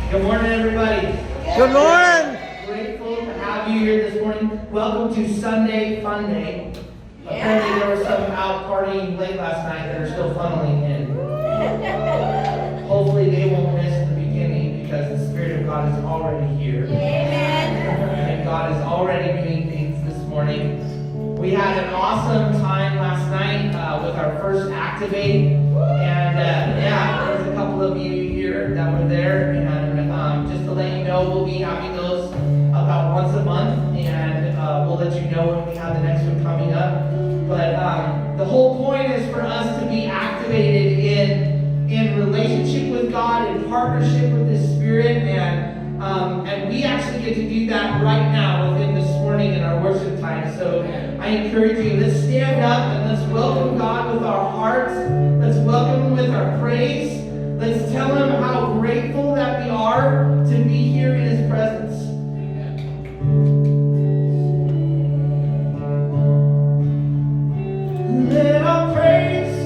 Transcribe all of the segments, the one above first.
Good morning, everybody. Good morning. Grateful to have you here this morning. Welcome to Sunday Fun Day. Apparently there were some out partying late last night that are still funneling in. Hopefully they won't miss the beginning because the Spirit of God is already here. And God is already doing things this morning. We had an awesome time last night with our first Activate. And there was a couple of you here that were there. And just to let you know, we'll be having those about once a month. And we'll let you know when we have the next one coming up. But the whole point is for us to be activated in relationship with God, in partnership with the Spirit, and we actually get to do that right now within this morning in our worship time. So I encourage you, let's stand up and let's welcome God with our hearts. Let's welcome Him with our praise. Let's tell Him how grateful that we are to be here in His presence. Let our praise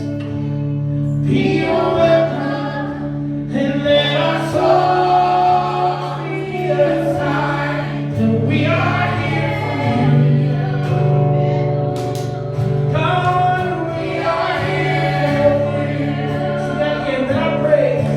be your weapon, and let our souls be a sign that we are here for you. God, we are here for you. So that again, let our praise.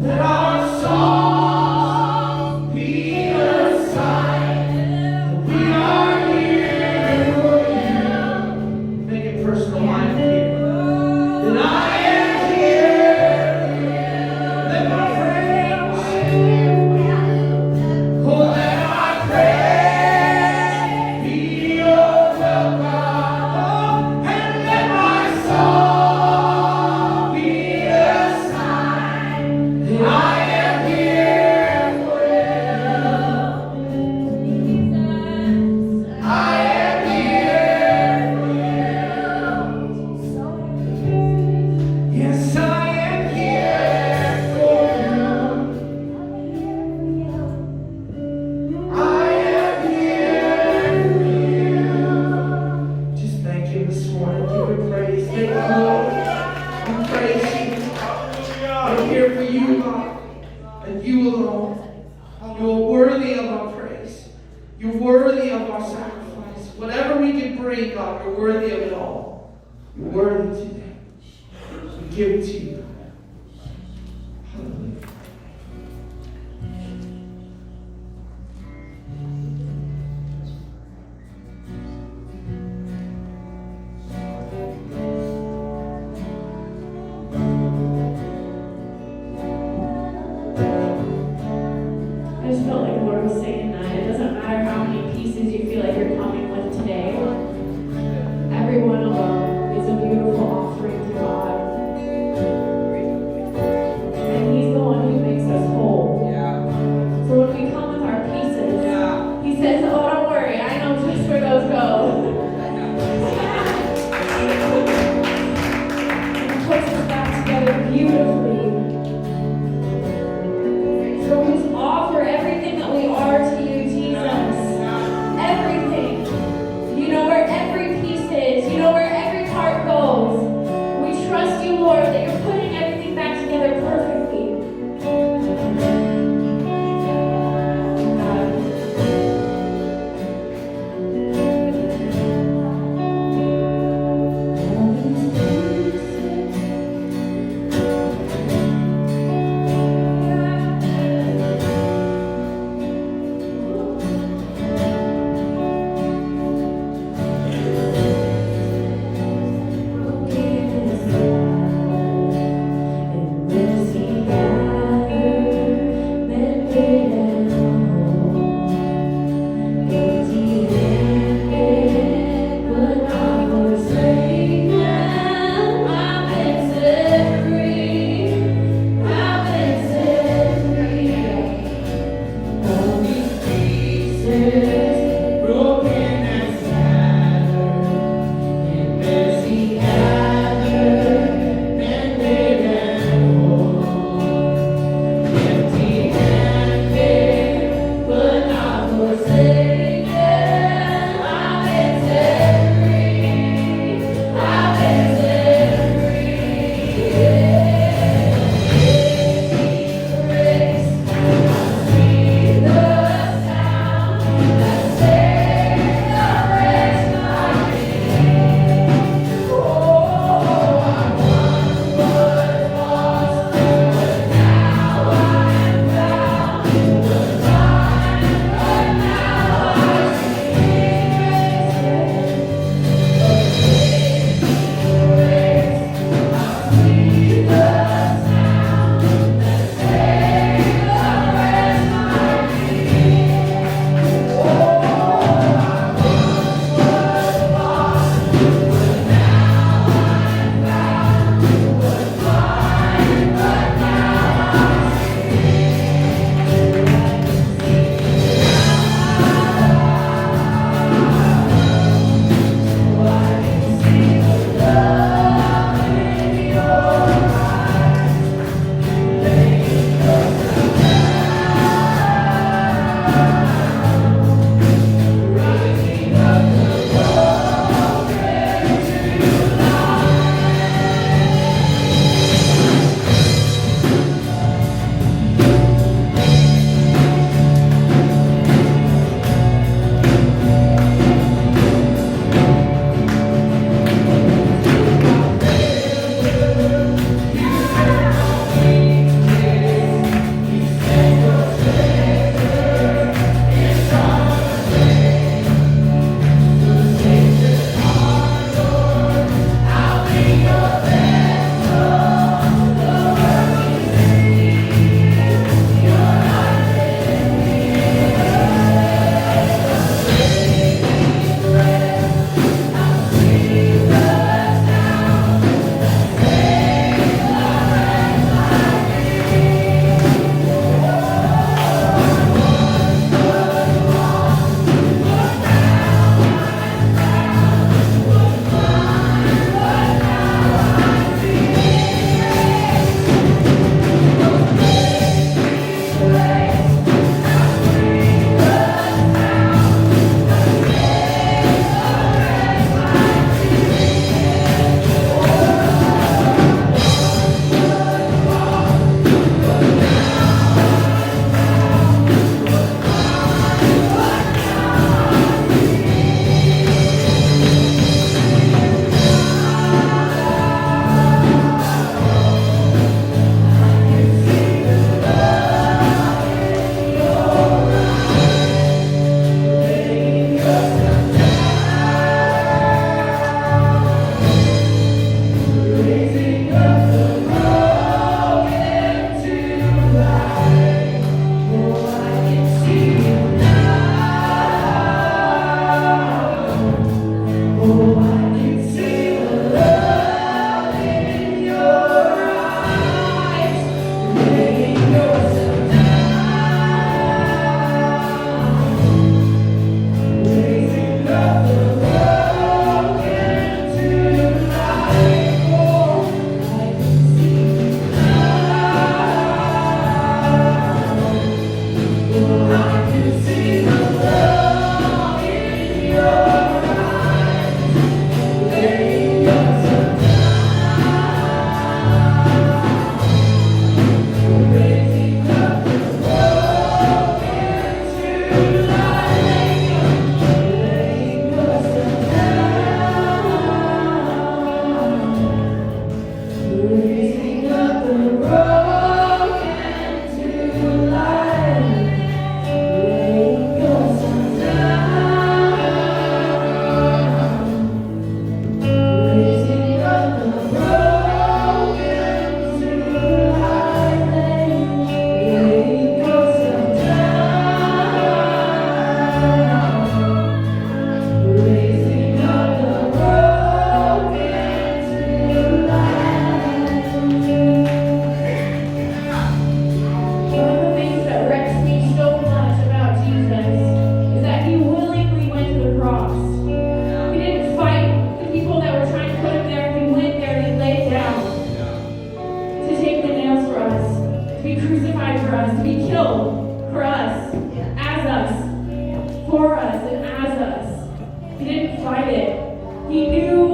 Let our songs be a sign that we are here for you. Make it personal. I'm here. That I am here for you. Let my friends oh, let my praise be your welcome. And let my song be a sign that I am here for you. I am here for you. Yes, I am here for you. I am here for you. Just thank Him this morning. Give Him praise. Thank you, Lord. We praise You. I'm here for You, God, and You alone. You are worthy of our praise. You're worthy of our sacrifice. Whatever we can bring, God, You're worthy of it all. You're worthy today. We give it to You, God. Hallelujah. I just felt like the Lord was saying that it doesn't matter how many pieces you feel like you're coming with today. Every one of them is a beautiful offering to God. And He's the one who makes us whole. So when we come with our pieces, He says, oh, don't worry, I know just where those go. And He puts us back together beautifully. So we just offer everything that we are to You, Jesus. Everything. You know where for us, to be killed for us, as us, for us, and as us. He didn't fight it. He knew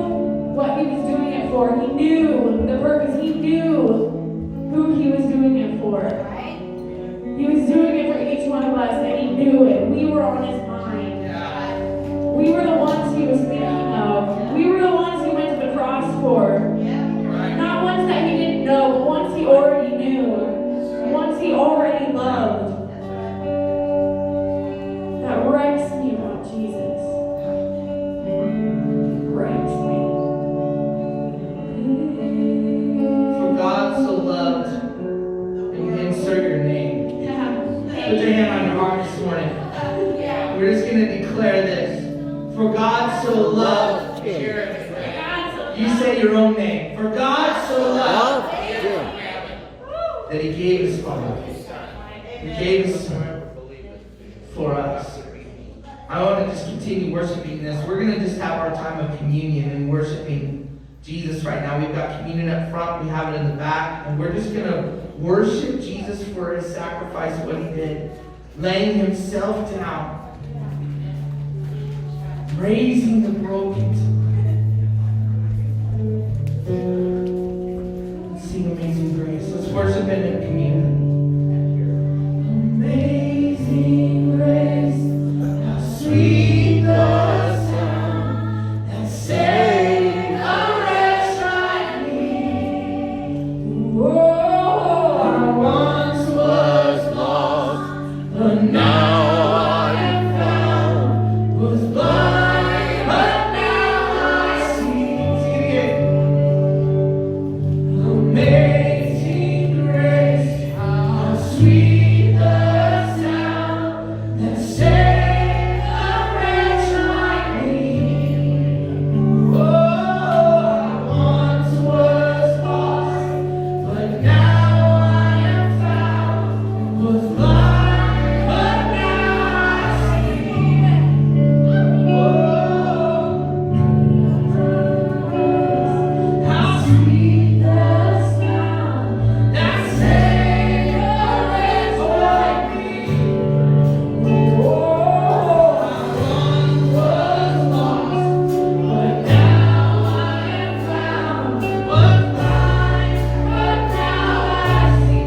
what he was doing it for. He knew the purpose. He knew who he was doing it for. He was doing it for each one of us, and he knew it. We were on his mind. We were the ones he was thinking of. We were the ones he went to the cross for. Not ones that he didn't know, but ones he already knew. Ones he already loved. That wrecks me about Jesus. Wrecks me. For God so loved, and you insert your name. Put your hand on your heart this morning. We're just going to declare this. For God so loved, you say your own name. For God so loved that he gave his Father. He gave his Son for us. I want to just continue worshiping this. We're going to just have our time of communion and worshiping Jesus right now. We've got communion up front. We have it in the back. And we're just going to worship Jesus for his sacrifice, what he did. Laying himself down. Raising the broken. Let's sing Amazing Grace. Let's worship him in communion. Amazing grace, how sweet the sound that saved a wretch like me. Oh, I once was lost, but now I am found. Was blind, but now I see. Sing it again. Amazing grace, how sweet the sound that saved a wretch like me. Oh, I once was lost, but now I am found. Was blind, but now I see. Oh, how sweet the sound that saved a wretch like me. Oh, I once was lost, but now I am found. Was blind, but now I see.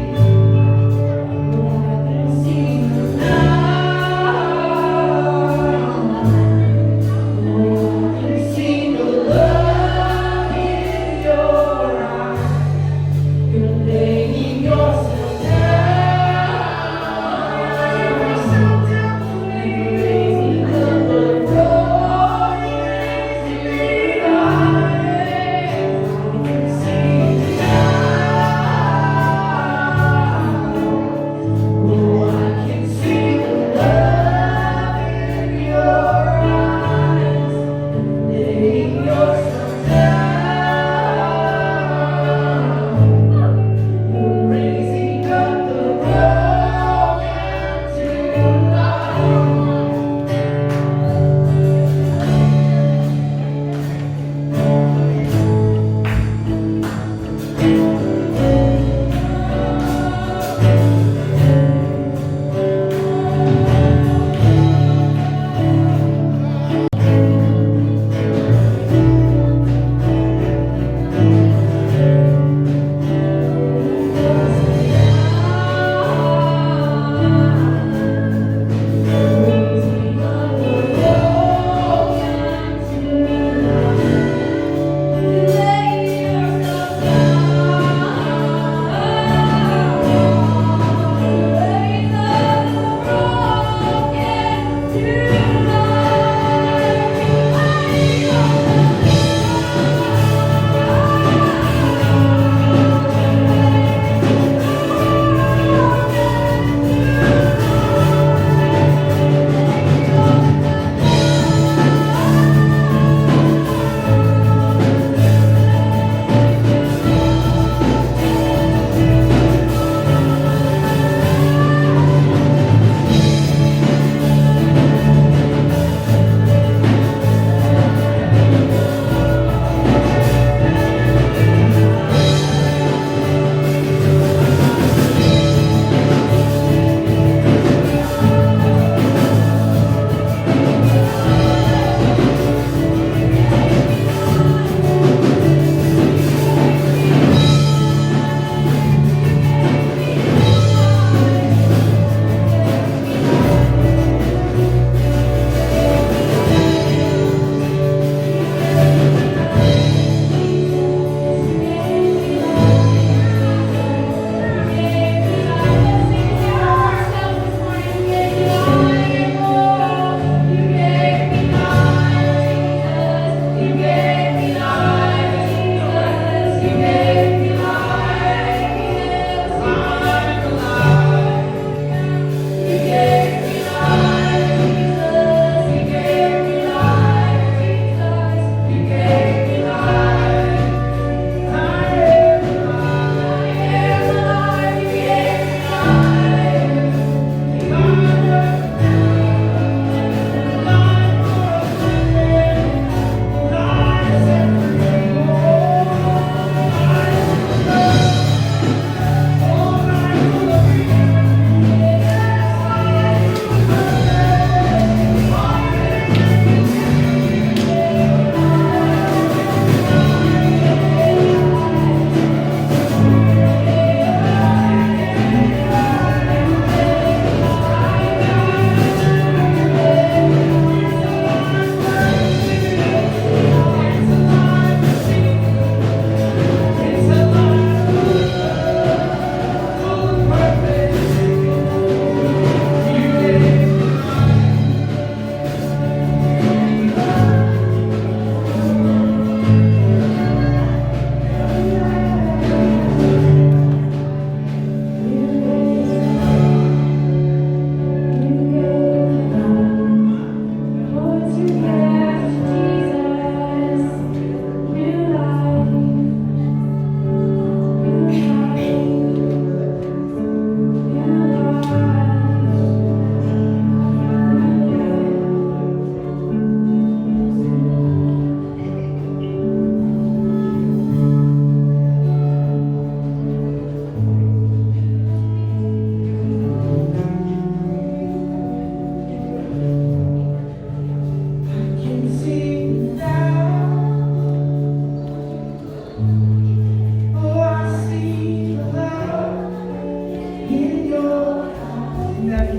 that I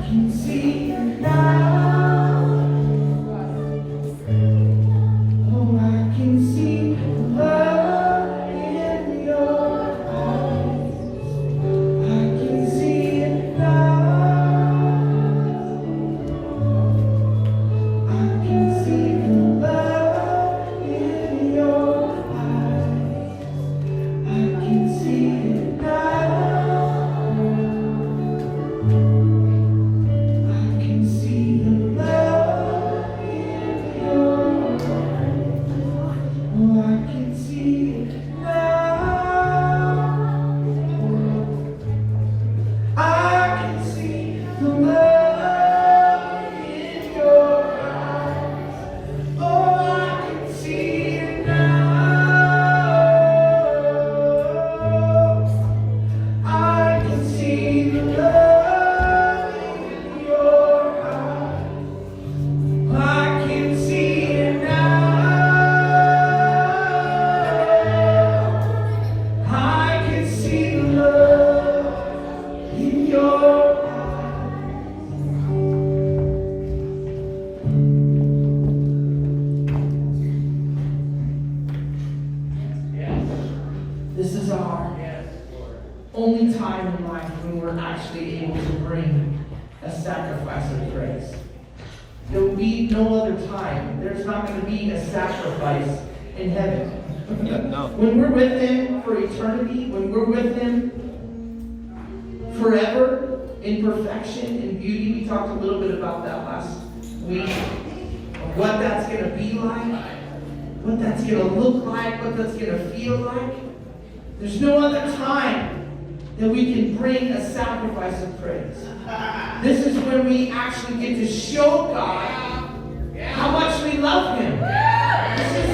can see it now. Oh, I can see love in your eyes. I can see it now. I can see the love in your eyes. I can see it now. I can see the love in your eyes. Oh, I can see it now. I can see the love in your eyes. Oh, I can see it now. I can see the love in your eyes. I can see it now. I can see the love in your eyes. This is our only time in life when we're actually able to bring a sacrifice of praise. There will be no other time. There's not going to be a sacrifice in heaven. No. When we're with Him for eternity, when we're with Him forever in perfection and beauty, we talked a little bit about that last week, of what that's going to be like, what that's going to look like, what that's going to feel like. There's no other time that we can bring a sacrifice of praise. This is when we actually get to show God how much we love Him. This is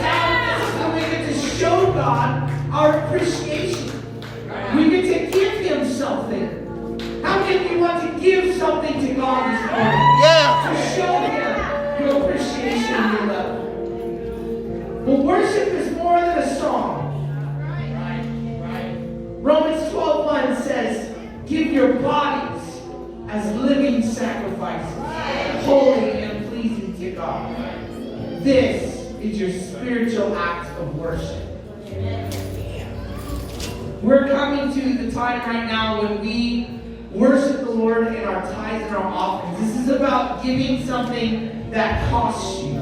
when we get to show God our appreciation. We get to give Him something. How can you want to give something to God this morning? Yeah. To show Him your appreciation and your love. But worship is more than a song. Romans 12:1 says, give your bodies as living sacrifices, holy and pleasing to God. This is your spiritual act of worship. We're coming to the time right now when we worship the Lord in our tithes and our offerings. This is about giving something that costs you.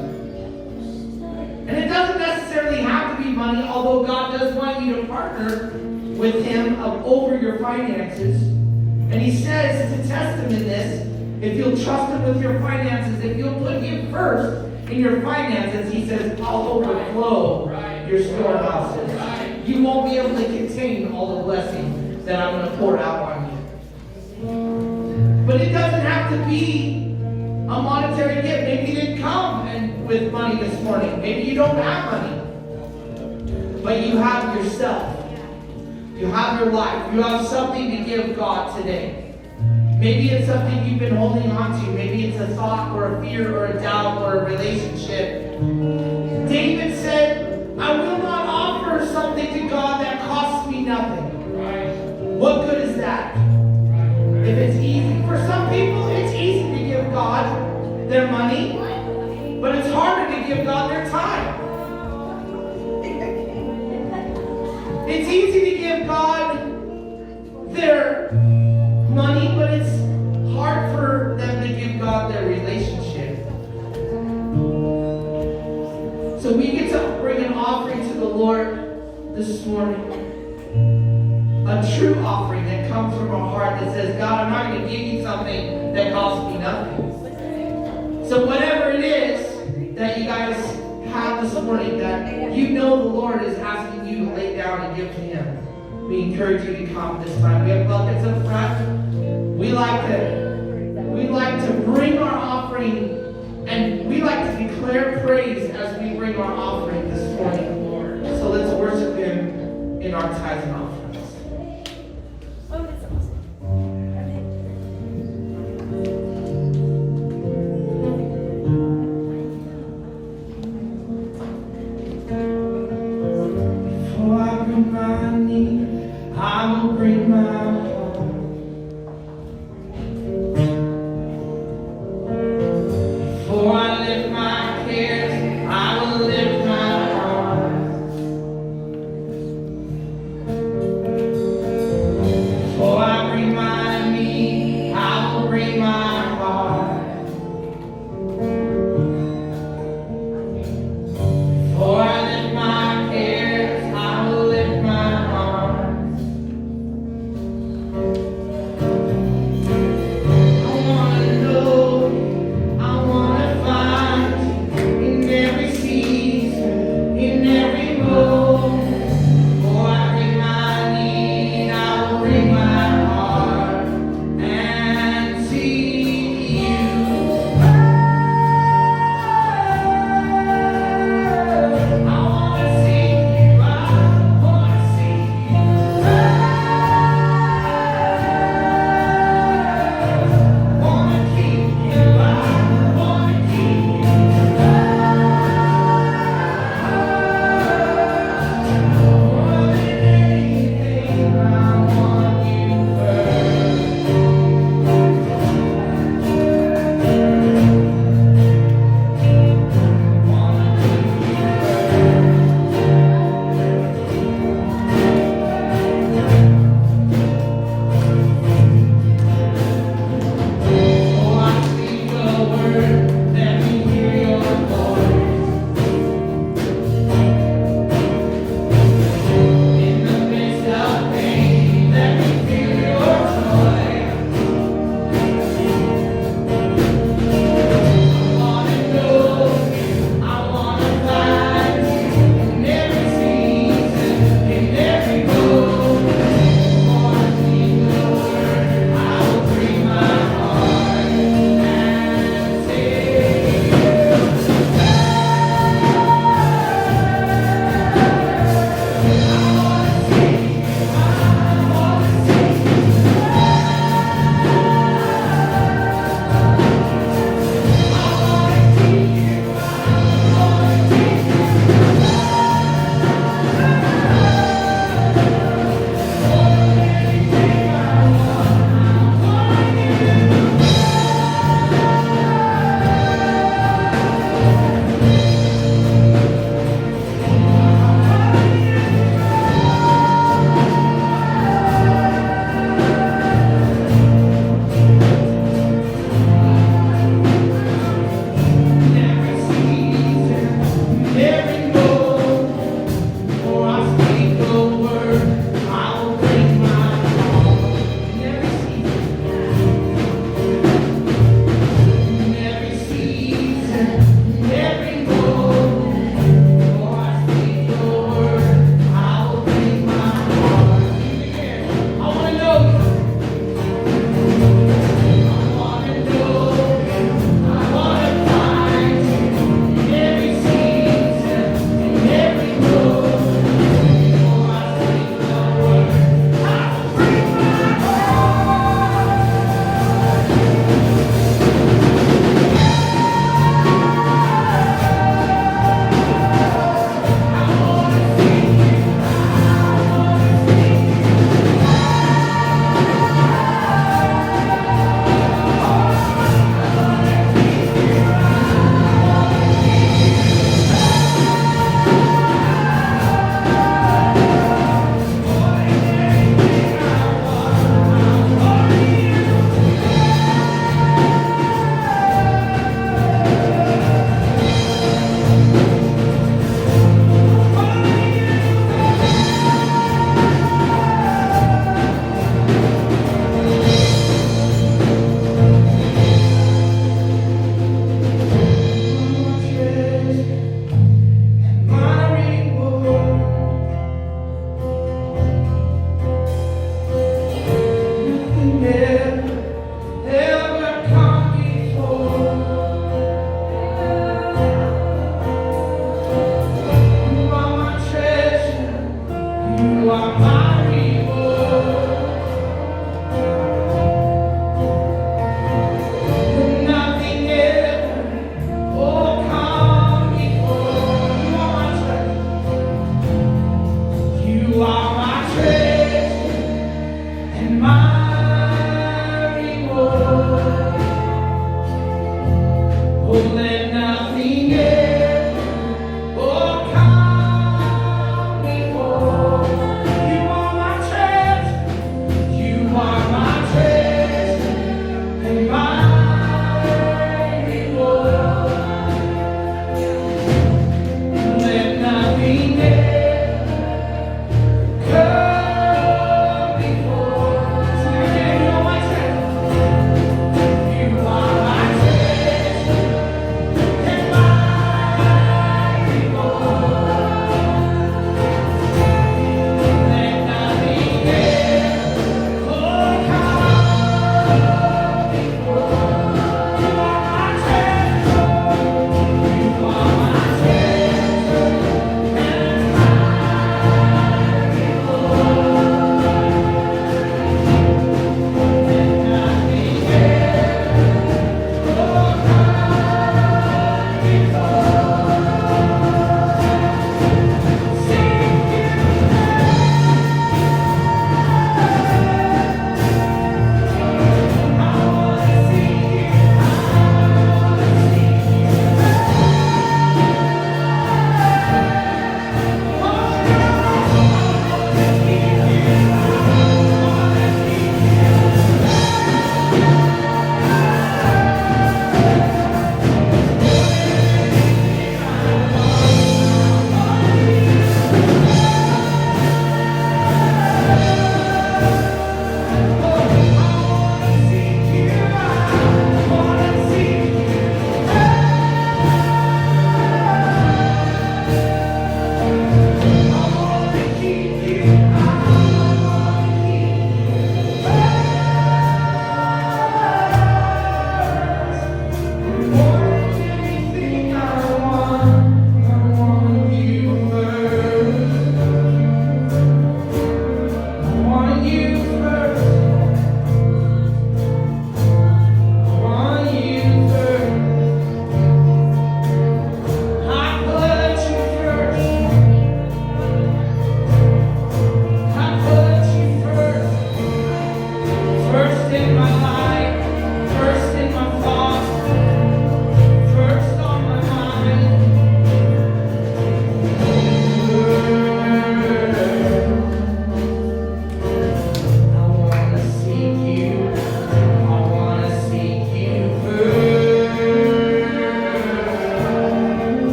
And it doesn't necessarily have to be money, although God does want you to partner with Him over your finances. And He says to test Him in this, if you'll trust Him with your finances, if you'll put Him first in your finances, He says, I'll overflow your storehouses. You won't be able to contain all the blessings that I'm going to pour out on you. But it doesn't have to be a monetary gift. Maybe you didn't come with money this morning. Maybe you don't have money. But you have yourself. You have your life. You have something to give God today. Maybe it's something you've been holding on to. Maybe it's a thought or a fear or a doubt or a relationship. David said, I will not offer something to God that costs me nothing. What good is that? If it's easy. For some people, it's easy to give God their money, but it's harder to give God their time. It's easy to give God their money, but it's hard for them to give God their relationship. So we get to bring an offering to the Lord this morning. A true offering that comes from a heart that says, God, I'm not going to give you something that costs me nothing. So whatever it is that you guys have this morning that you know the Lord is asking you to lay down and give to Him, we encourage you to come this time. We have buckets up front. We like to bring our offering, and we like to declare praise as we bring our offering this morning. So let's worship Him in our tithes and offerings. Before I bring my knee, I will bring my heart.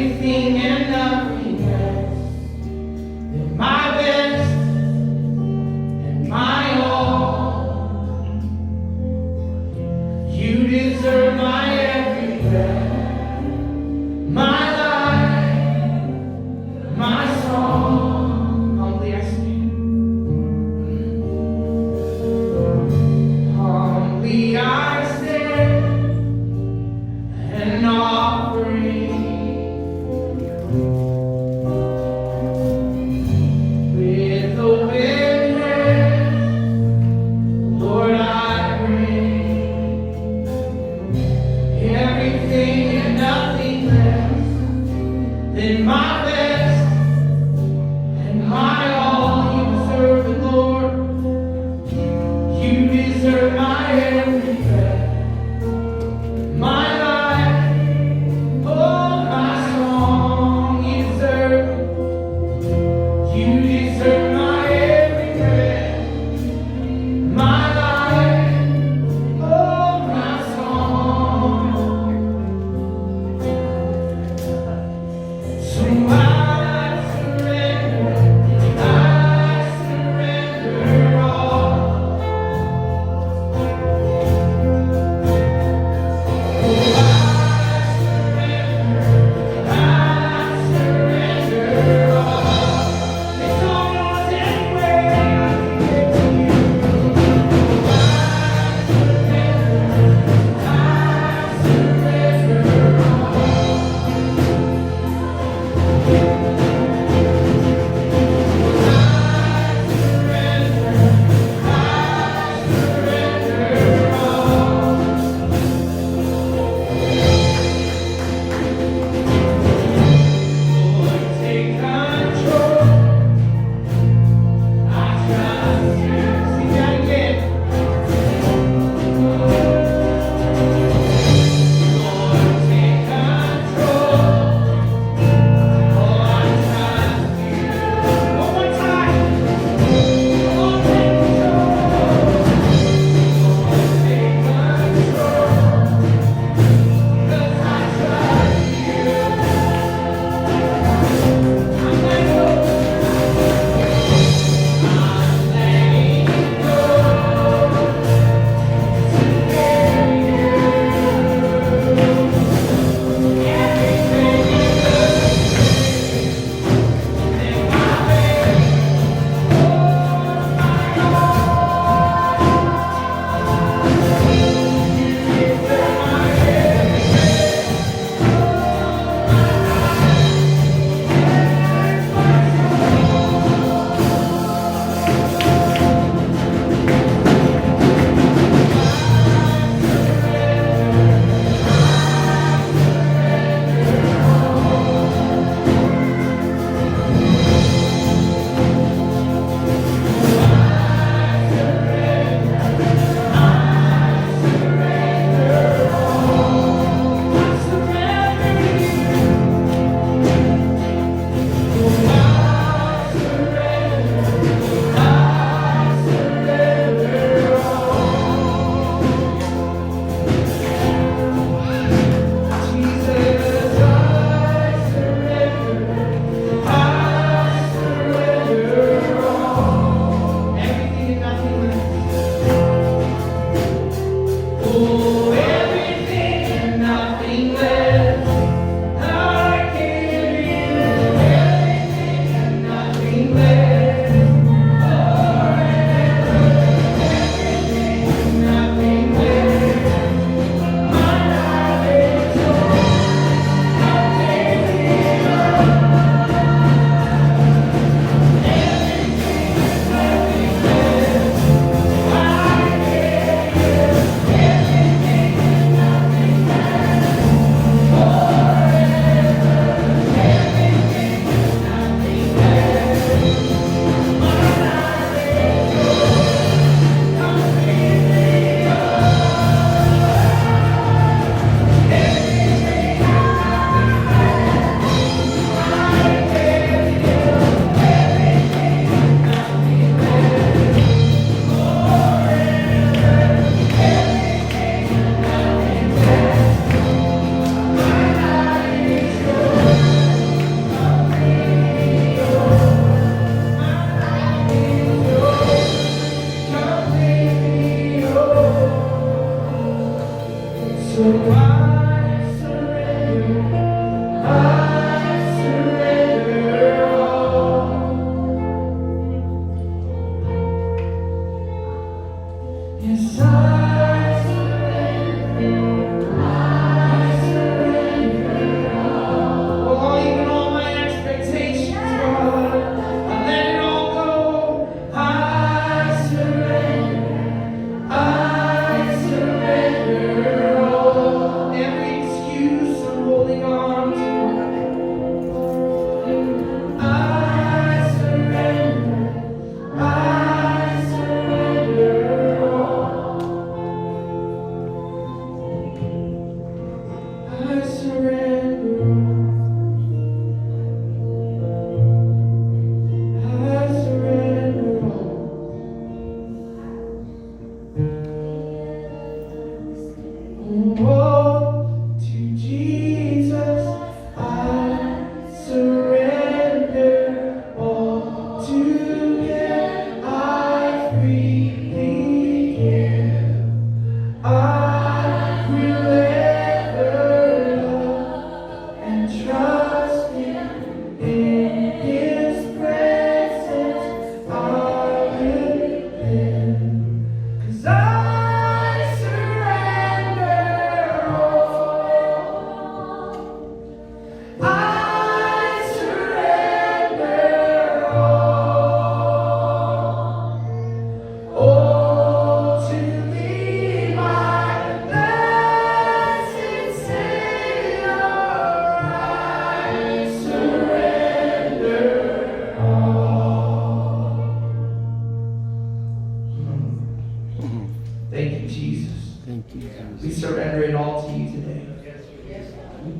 everything and nothing less than my best and my all. You deserve my every breath, my life, my song. Humbly I stand. Humbly I stand and offering. With open hands, Lord, I bring everything and nothing less than my best and my all. You deserve the Lord. You deserve my every breath, my life, oh, my song. You deserve my every breath, my life, oh, my song. So I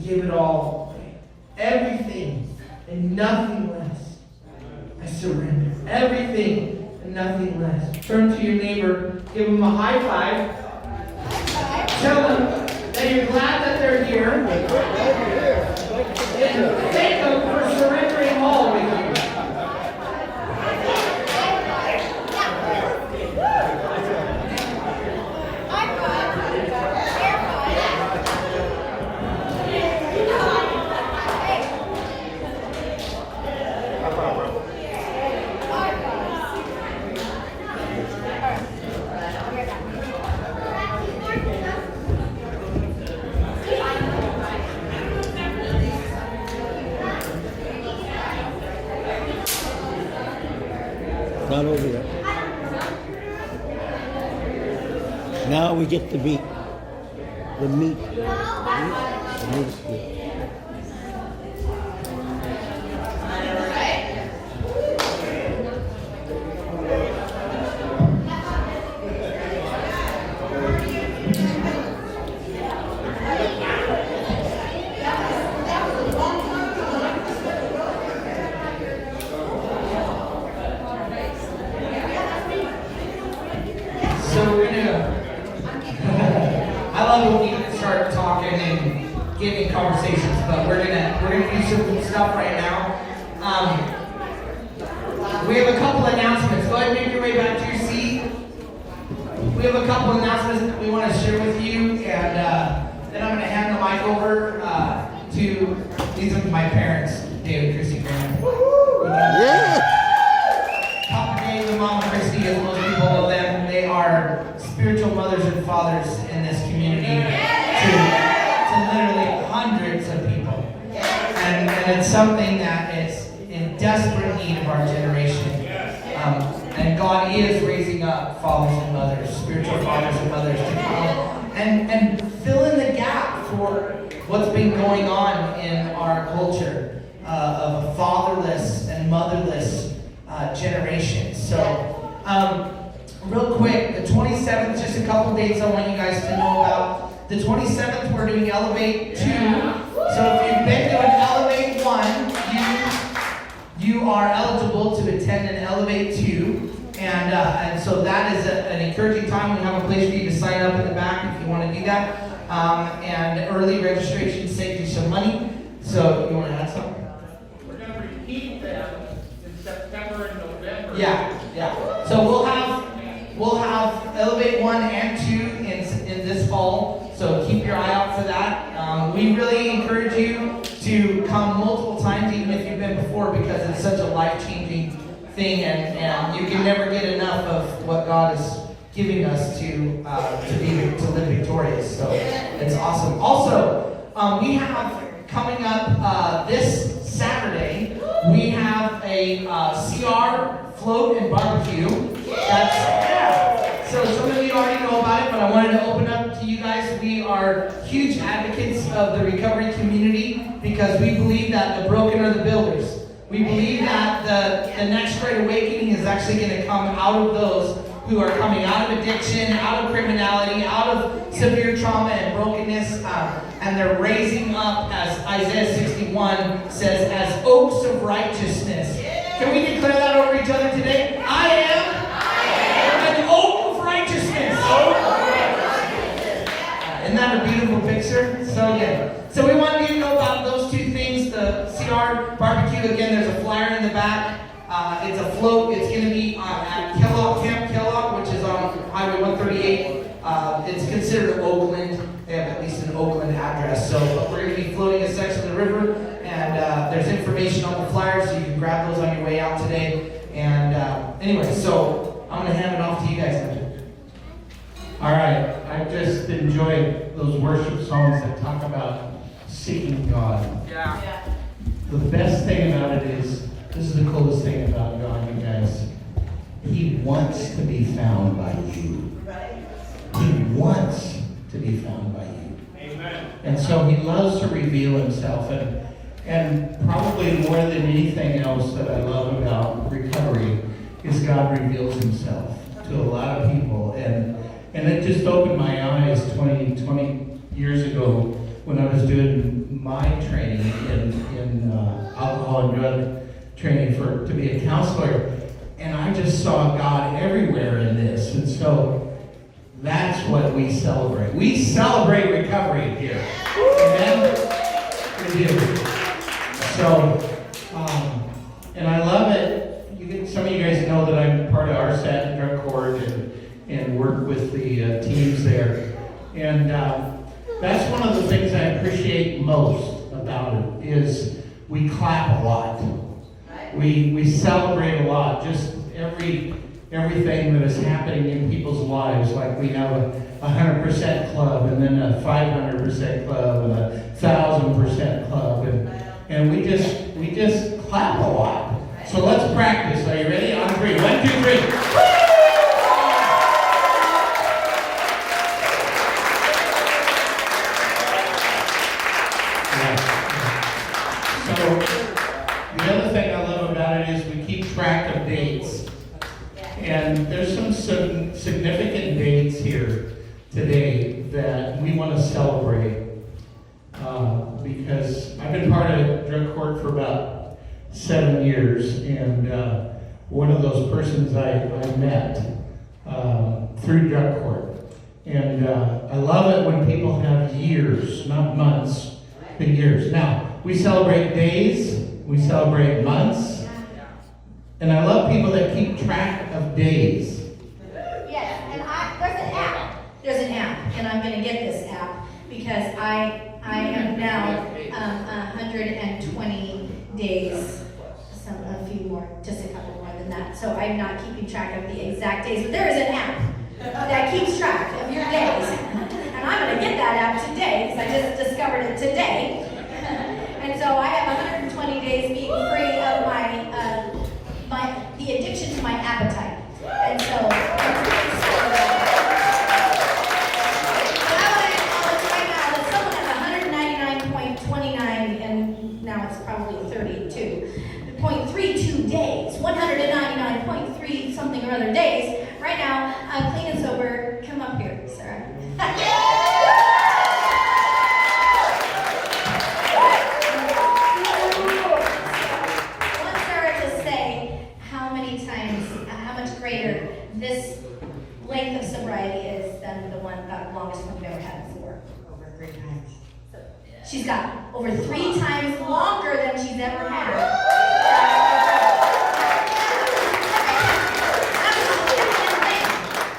give it all away. Everything and nothing less. I surrender. Everything and nothing less. Turn to your neighbor, give them a high five. Tell them that you're glad that they're here. And thank them for surrendering all with you. Not over yet. Now we get to meet the meat. The meat is good. So we're gonna. I love when we start talking and getting in conversations, but we're gonna do some stuff right now. We have a couple announcements. Go ahead and make your way back to your seat. We have a couple announcements that we want to share with you, and then I'm gonna hand the mic over to these are my parents, David and Christy Graham. Yeah! Papa Dave and Mama Christy, as most people know them, they are spiritual mothers and fathers in this community to literally hundreds of people. And it's something that is in desperate need of our generation. And God is raising up fathers and mothers, spiritual fathers and mothers to come and fill in the gap for what's been going on in our culture of a fatherless and motherless generation. So, real quick, the 27th, just a couple dates I want you guys to know about. The 27th, we're doing Elevate 2. So if you've been doing Elevate 1, you are eligible to attend an Elevate 2. And so that is an encouraging time. We have a place for you to sign up in the back if you want to do that. And early registration saves you some money. So you want to add something? We're going to repeat them in September and November. Yeah. So we'll have Elevate 1 and 2 in this fall. So keep your eye out for that. We really encourage you to come multiple times, even if you've been before, because it's such a life-changing thing, and you can never get enough of what God is giving us to live victorious. So it's awesome. Also, we have coming up this Saturday, we have a CR float and barbecue. So some of you already know about it, but I wanted to open up to you guys. We are huge advocates of the recovery community because we believe that the broken are the builders. We believe that the next great awakening is actually going to come out of those who are coming out of addiction, out of criminality, out of severe trauma and brokenness, and they're raising up, as Isaiah 61 says, as oaks of righteousness. Can we declare that over each other today? I am an oak of righteousness. Isn't that a beautiful picture? So good. So we want you to know about those two things. The CR barbecue, again, there's a flyer in the back. It's a float. It's going to be at Camp Kellogg, which is on Highway 138. It's considered Oakland. They have at least an Oakland address. So we're going to be floating a section of the river, and there's information on the flyer, so you can grab those on your way out today. And anyway, so I'm going to hand it off to you guys now. All right. I just enjoyed those worship songs that talk about seeking God. Yeah. The best thing about it is, this is the coolest thing about God, you guys. He wants to be found by you. He wants to be found by you. Amen. And so he loves to reveal himself. And probably more than anything else that I love about recovery is God reveals himself to a lot of people. And it just opened my eyes 20 years ago when I was doing my training in alcohol and drug training to be a counselor, and I just saw God everywhere in this, and so that's what we celebrate. We celebrate recovery here. Amen? We do. So, and I love it. Some of you guys know that I'm part of RSAT Drug Court and work with the teams there. And that's one of the things I appreciate most about it is we clap a lot. We celebrate a lot. Just everything that is happening in people's lives. Like we have a 100% club, and then a 500% club, and a 1,000% club, and we just clap a lot. So let's practice. Are you ready? On 3. 1, 2, 3. Yeah. So the other thing I love about it is we keep track of dates. And there's some significant dates here today that we want to celebrate because I've been part of drug court for about 7 years, and one of those persons I met through drug court. And I love it when people have years, not months, but years. Now, we celebrate days, we celebrate months, and I love people that keep track of days. Yes, and there's an app. There's an app, and I'm going to get this app because I am now 120 days, a few more, just a couple more than that. So I'm not keeping track of the exact days, but there is an app that keeps track of your days. And I'm going to get that app today because I just discovered it today. And so I have 120 days being free of the addiction to my appetite. And so I'm really excited about that. Right now that someone has 199.29, and now it's probably 0.32 days, 199.3 something or other days. Right now, clean and sober. Come up here, Sarah. This length of sobriety is than the longest one we've ever had before. Over 3 times. She's got over 3 times longer than she's ever had.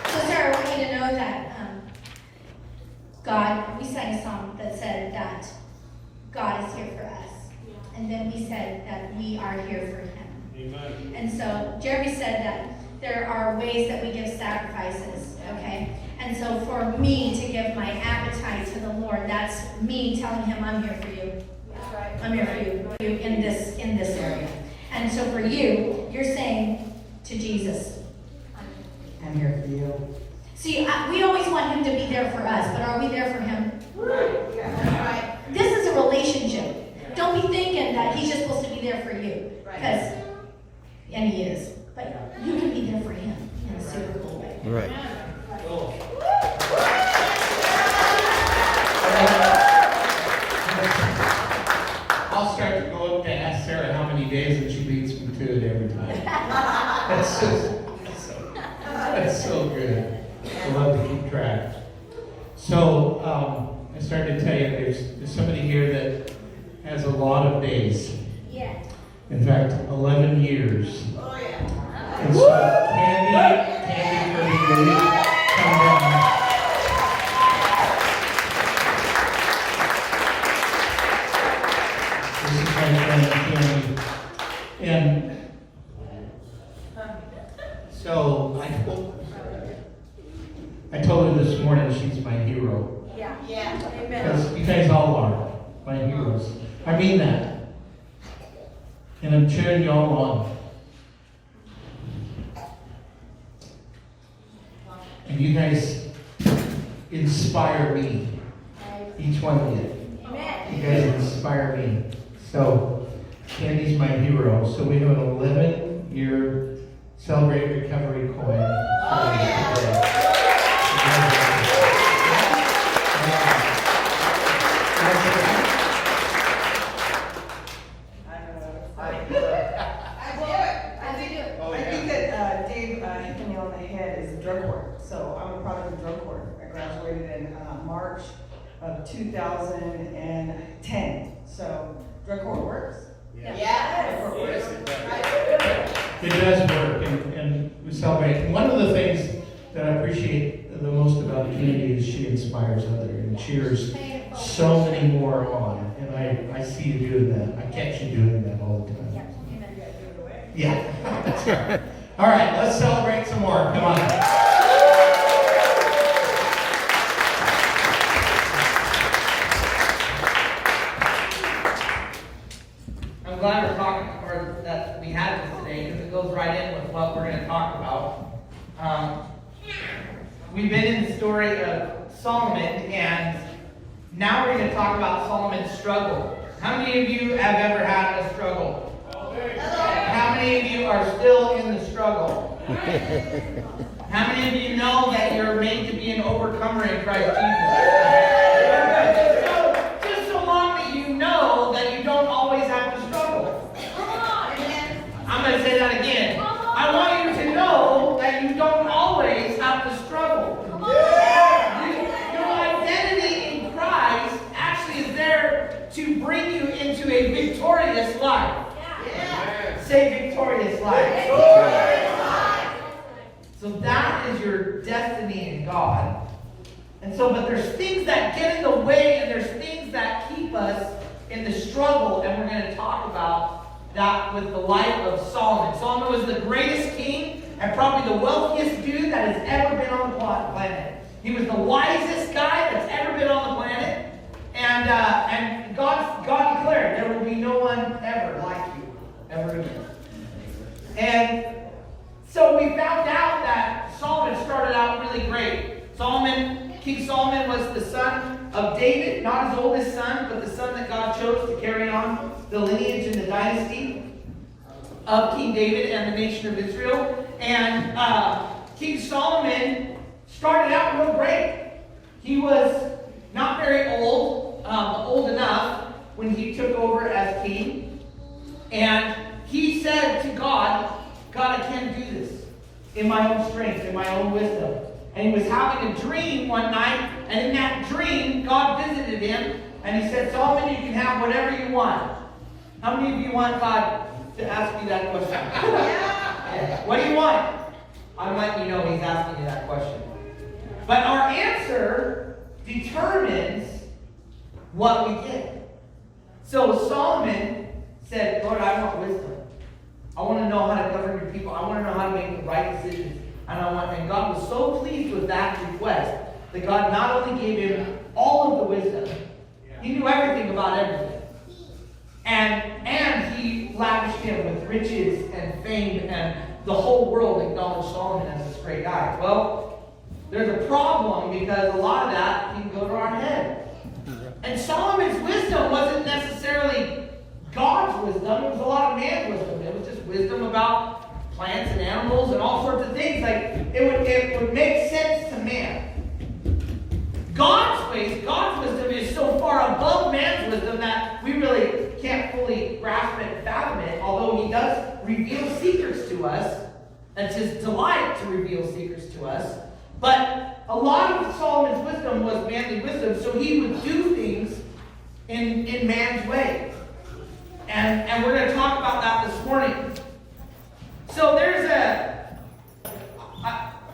So Sarah, I want you to know that God, we sang a song that said that God is here for us. And then we said that we are here for Him. Amen. And so Jeremy said that there are ways that we give sacrifices, okay? And so for me to give my appetite to the Lord, that's me telling Him, I'm here for you. That's right. I'm here for you in this area. And so for you, you're saying to Jesus, I'm here for you. See, we always want Him to be there for us, but are we there for Him? Right. Yeah. Right. This is a relationship. Don't be thinking that He's just supposed to be there for you. Because, and He is. But you can be there for Him in a super cool way. Right. I'll start to go up to ask Sarah how many days that she beats me to it every time. That's so good. I love to keep track. So I started to tell you there's somebody here that has a lot of days. Yeah. In fact, 11 years. Oh yeah. And so Candy, come down. This is my friend Candy. And so I told her this morning she's my hero. Yeah. Yeah. Amen. Because you guys all are my heroes. I mean that. And I'm cheering you all on. And you guys inspire me. Each one of you. Amen. You guys inspire me. So, Candy's my hero. So we have an 11-year Celebrate Recovery coin. Oh, yeah. of 2010. So drug court works. Yes. Drug court works. It does work, and we celebrate. And one of the things that I appreciate the most about the community is she inspires others and cheers so many more on. And I see you doing that. I catch you doing that all the time. Yeah. That's right. All right, let's celebrate some more. Come on. I'm glad we're talking, or that we had this today, because it goes right in with what we're going to talk about. We've been in the story of Solomon, and now we're going to talk about Solomon's struggle. How many of you have ever had a struggle? How many of you are still in the struggle? How many of you know that you're made to be an overcomer in Christ Jesus? Just so long that you know that you don't always have to struggle. I'm going to say that again. I want you to know that you don't always have to struggle. Your identity in Christ actually is there to bring you into a victorious life. Say victorious life. So that is your destiny in God. And so, but there's things that get in the way, and there's things that keep us in the struggle, and we're going to talk about that with the life of Solomon. Solomon was the greatest king and probably the wealthiest dude that has ever been on the planet. He was the wisest guy that's ever been on the planet. And God declared there will be no one ever like you, ever again. And so we found out that Solomon started out really great. King Solomon was the son of David, not his oldest son, but the son that God chose to carry on the lineage and the dynasty of King David and the nation of Israel. And King Solomon started out real great. He was not very old, old enough when he took over as king. And he said to God, God, I can't do this in my own strength, in my own wisdom. And he was having a dream one night, and in that dream, God visited him, and he said, Solomon, you can have whatever you want. How many of you want God to ask you that question? Yeah. What do you want? I'm letting you know he's asking you that question. But our answer determines what we get. So Solomon said, Lord, I want wisdom. I want to know how to govern your people. I want to know how to make the right decisions. And God was so pleased with that request that God not only gave him all of the wisdom, he knew everything about everything. And he lavished him with riches and fame, and the whole world acknowledged Solomon as this great guy. Well, there's a problem because a lot of that can go to our head. And Solomon's wisdom wasn't necessarily God's wisdom. It was a lot of man's wisdom. It was just wisdom about plants and animals and all sorts of things. Like it would make sense to man. God's ways, God's wisdom is so far above man's wisdom that we really can't fully grasp it and fathom it, although he does reveal secrets to us. It's his delight to reveal secrets to us. But a lot of Solomon's wisdom was manly wisdom, so he would do things in man's way. And we're going to talk about that this morning. So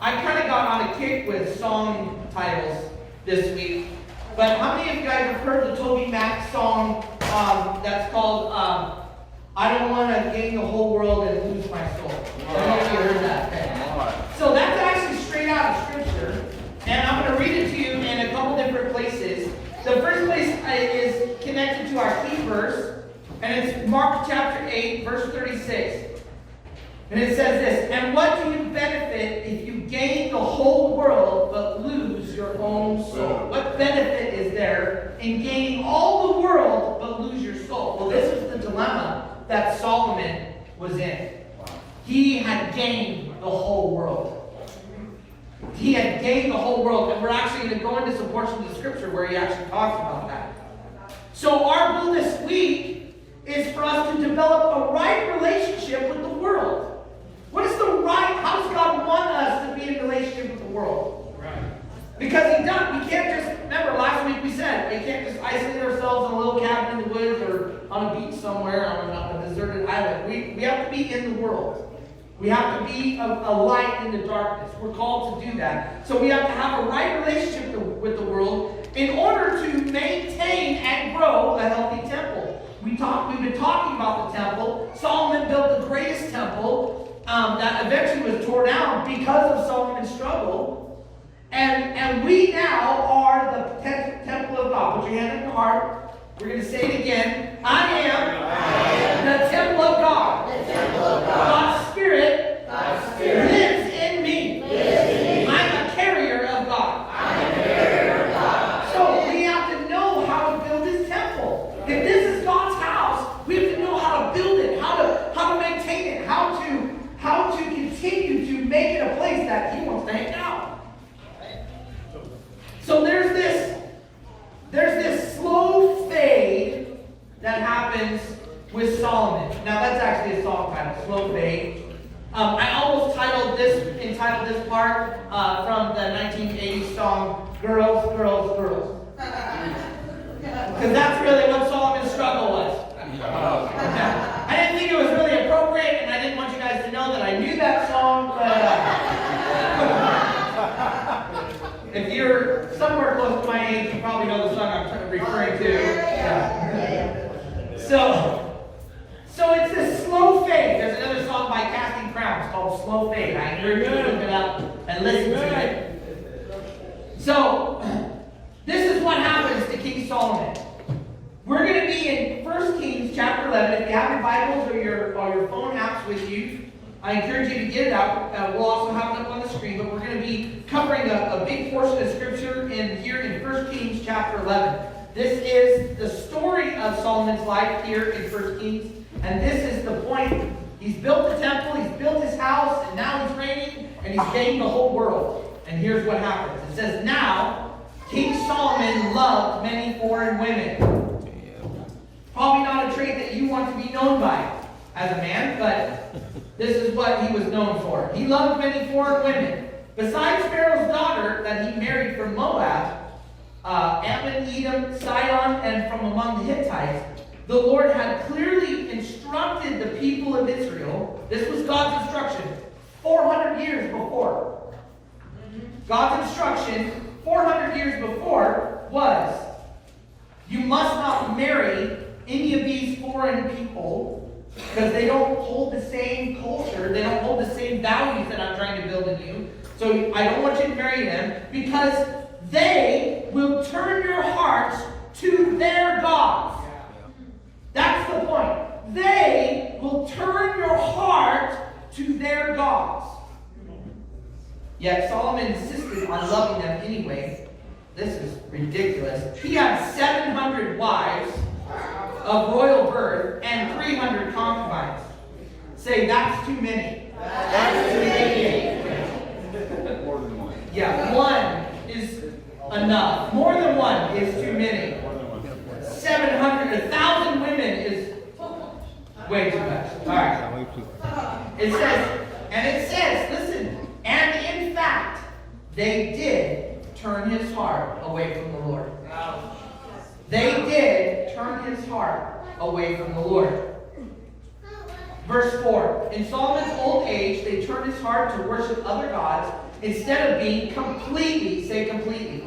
I kind of got on a kick with song titles this week. But how many of you guys have heard the Toby Mac song that's called I Don't Want to Gain the Whole World and Lose My Soul? How many of you heard that? Okay. So that's actually straight out of Scripture. And I'm going to read it to you in a couple different places. The first place is connected to our key verse. And it's Mark chapter 8, verse 36. And it says this, and what do you benefit if you gain the whole world but lose your own soul? What benefit is there in gaining all the world but lose your soul? Well, this is the dilemma that Solomon was in. He had gained the whole world. He had gained the whole world. And we're actually going to go into some portions of the scripture where he actually talks about that. So our goal this week is for us to develop a right relationship with the world. What is the right? How does God want us to be in relationship with the world? Right. Because he does. We can't just, remember last week we said, on a beach somewhere on a deserted island. We have to be in the world. We have to be a light in the darkness. We're called to do that. So we have to have a right relationship with the world in order to maintain and grow a healthy temple. We've been talking about the temple. Solomon built the greatest temple that eventually was torn down because of Solomon's struggle. And we now are the temple of God. Put your hand on your heart. We're going to say it again. I am the temple of God. God's Spirit lives in me. I'm a carrier of God. So we have to know how to build His temple. If this is God's house, we have to know how to build it, how to maintain it, how to continue to make it a place that He wants to hang out. So there's this slow fade that happens with Solomon. Now that's actually a song title, Slow Fade. I almost entitled this part from the 1980s song, Girls, Girls, Girls. Because that's really what Solomon's struggle was. I didn't think it was really appropriate, and I didn't want you guys to know that I knew that song, but if you're somewhere close to my age, you probably know the song I'm referring to. Yeah. So it's this slow fade. There's another song by Casting Crowns called Slow Fade. I encourage you to look it up and listen to it. So this is what happens to King Solomon. We're going to be in 1 Kings chapter 11. If you have your Bibles or your phone apps with you, I encourage you to get it out. We'll also have it up on the screen, but we're going to be covering a big portion of Scripture here in 1 Kings chapter 11. This is the story of Solomon's life here in 1 Kings, and this is the point. He's built the temple, he's built his house, and now he's reigning, and he's gained the whole world. And here's what happens. It says, now King Solomon loved many foreign women. Probably not a trait that you want to be known by as a man, but this is what he was known for. He loved many foreign women. Besides Pharaoh's daughter that he married from Moab, Ammon, Edom, Sidon, and from among the Hittites, the Lord had clearly instructed the people of Israel. This was God's instruction 400 years before. God's instruction 400 years before was, you must not marry any of these foreign people because they don't hold the same culture, they don't hold the same values that I'm trying to build in you. So I don't want you to marry them because they will turn your hearts to their gods. That's the point. They will turn your heart to their gods. Yet Solomon insisted on loving them anyway. This is ridiculous. He had 700 wives of royal birth and 300 concubines. Say, that's too many. That's too many. More than one. Yeah, one is enough. More than one is too many. 700, 1,000 women is way too much. All right. It says, listen, and in fact, they did turn his heart away from the Lord. They did turn his heart away from the Lord. Verse 4, in Solomon's old age, they turned his heart to worship other gods instead of being completely, say completely.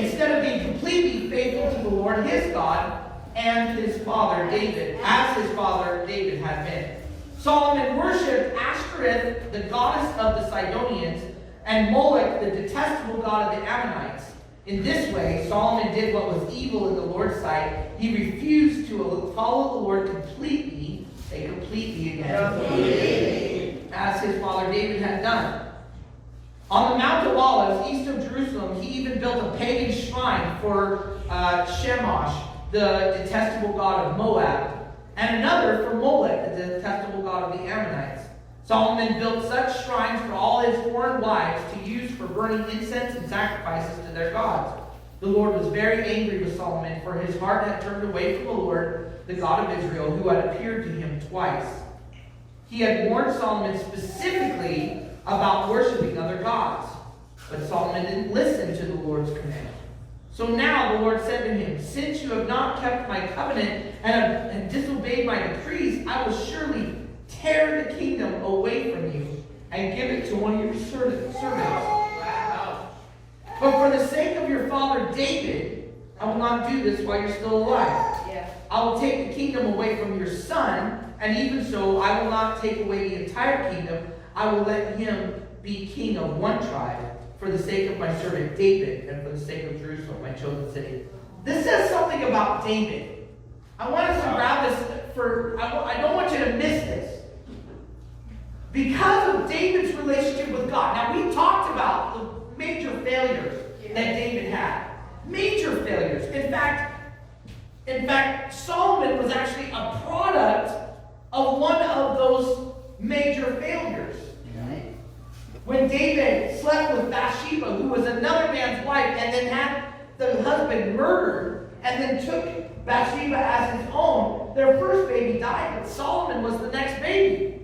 Instead of being completely faithful to the Lord his God and his father David, as his father David had been. Solomon worshipped Ashtoreth, the goddess of the Sidonians, and Moloch, the detestable god of the Ammonites. In this way, Solomon did what was evil in the Lord's sight. He refused to follow the Lord completely, say completely again, as his father David had done. On the Mount of Olives, east of Jerusalem, he even built a pagan shrine for Chemosh, the detestable god of Moab, and another for Molech, the detestable god of the Ammonites. Solomon built such shrines for all his foreign wives to use for burning incense and sacrifices to their gods. The Lord was very angry with Solomon, for his heart had turned away from the Lord, the God of Israel, who had appeared to him twice. He had warned Solomon specifically about worshiping other gods, but Solomon didn't listen to the Lord's command. So now the Lord said to him, since you have not kept my covenant and disobeyed my decrees, I will surely tear the kingdom away from you and give it to one of your servants. But for the sake of your father David, I will not do this while you're still alive. I will take the kingdom away from your son, and even so, I will not take away the entire kingdom. I will let him be king of one tribe for the sake of my servant David and for the sake of Jerusalem, my chosen city. This says something about David. I want us to grab this I don't want you to miss this. Because of David's relationship with God. Now, we talked about the major failures that David had. Major failures. In fact, Solomon was actually a product of one of those major failures. When David slept with Bathsheba, who was another man's wife, and then had the husband murdered, and then took Bathsheba as his own, their first baby died, but Solomon was the next baby.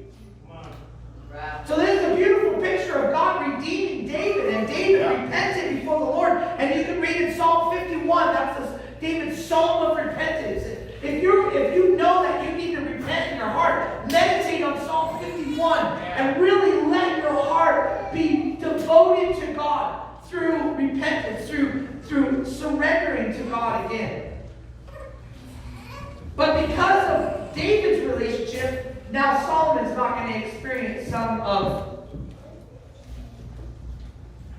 So this is a beautiful picture of God redeeming David, and David repented before the Lord. And you can read in Psalm 51, that's David's psalm of repentance. If you know that you need to repent in your heart, meditate on Psalm 51 and really let your heart be devoted to God through repentance, through surrendering to God again. But because of David's relationship, now Solomon's not going to experience some of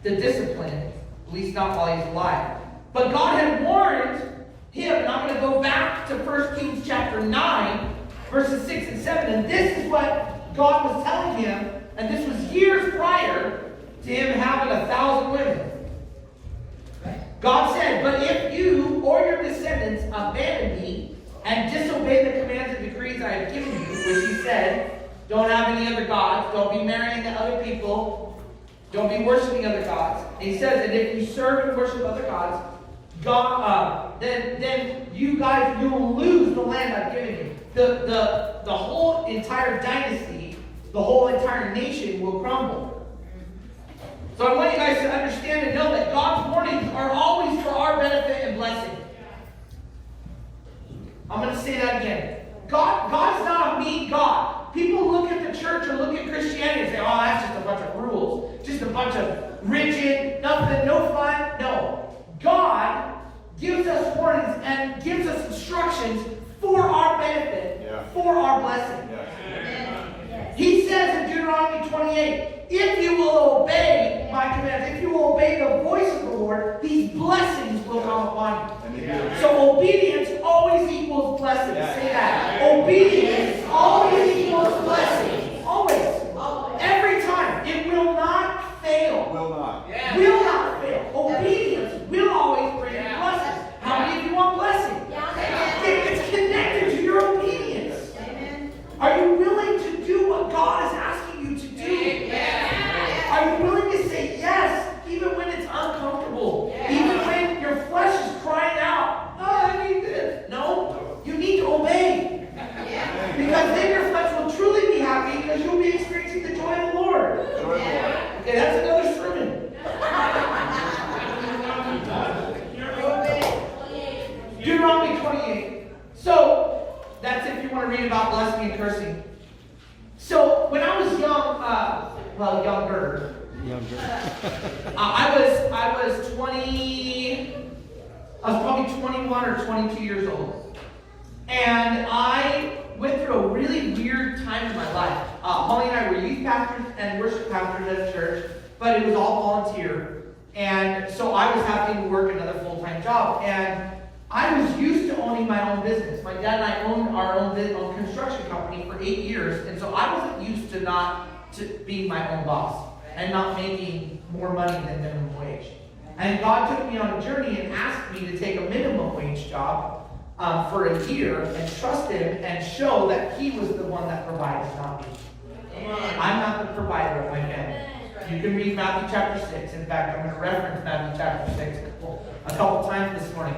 the discipline, at least not while he's alive. But God had warned him, and I'm going to go back to 1 Kings chapter 9, verses 6 and 7, and this is what God was telling him, and this was years prior to him having 1,000 women. God said, but if you or your descendants abandon me and disobey the commands and decrees I have given you, which he said, don't have any other gods, don't be marrying to other people, don't be worshiping other gods. And he says that if you serve and worship other gods, then you guys, you will lose the land I've given you. The whole entire dynasty, the whole entire nation will crumble. So I want you guys to understand and know that God's warnings are always for our benefit and blessing. I'm going to say that again. God's not a mean God. People look at the church or look at Christianity and say, oh, that's just a bunch of rules. Just a bunch of rigid, nothing, no fun. No. God gives us warnings and gives us instructions for our benefit, for our blessing. He says in Deuteronomy 28, if you will obey my commands, if you will obey the voice of the Lord, these blessings will come upon you. So obedience always equals blessing. Say that. Obedience always equals blessing. Always. Every time. It will not fail. Will not. Will not fail. Obedience will always bring blessings. How many of you want blessing? It's connected to your obedience. Are you willing to do what God is asking you to do? Are you willing to say yes, even when it's uncomfortable? Even when your flesh is crying out, oh, I need this. No, you need to obey. Because then your flesh will truly be happy because you'll be experiencing the joy of the Lord. Okay, that's another sermon. Deuteronomy 28. So, that's if you want to read about blessing and cursing. So, when I was young, younger. I was probably 21 or 22 years old. And I went through a really weird time in my life. Holly and I were youth pastors and worship pastors at a church, but it was all volunteer. And so I was having to work another full-time job. And I was used to owning my own business. My dad and I owned our own construction company for 8 years. And so I wasn't used to being my own boss and not making more money than minimum wage. And God took me on a journey and asked me to take a minimum wage job for a year and trust Him and show that He was the one that provides, not me. I'm not the provider of my family. You can read Matthew chapter 6. In fact, I'm going to reference Matthew chapter 6 a couple times this morning.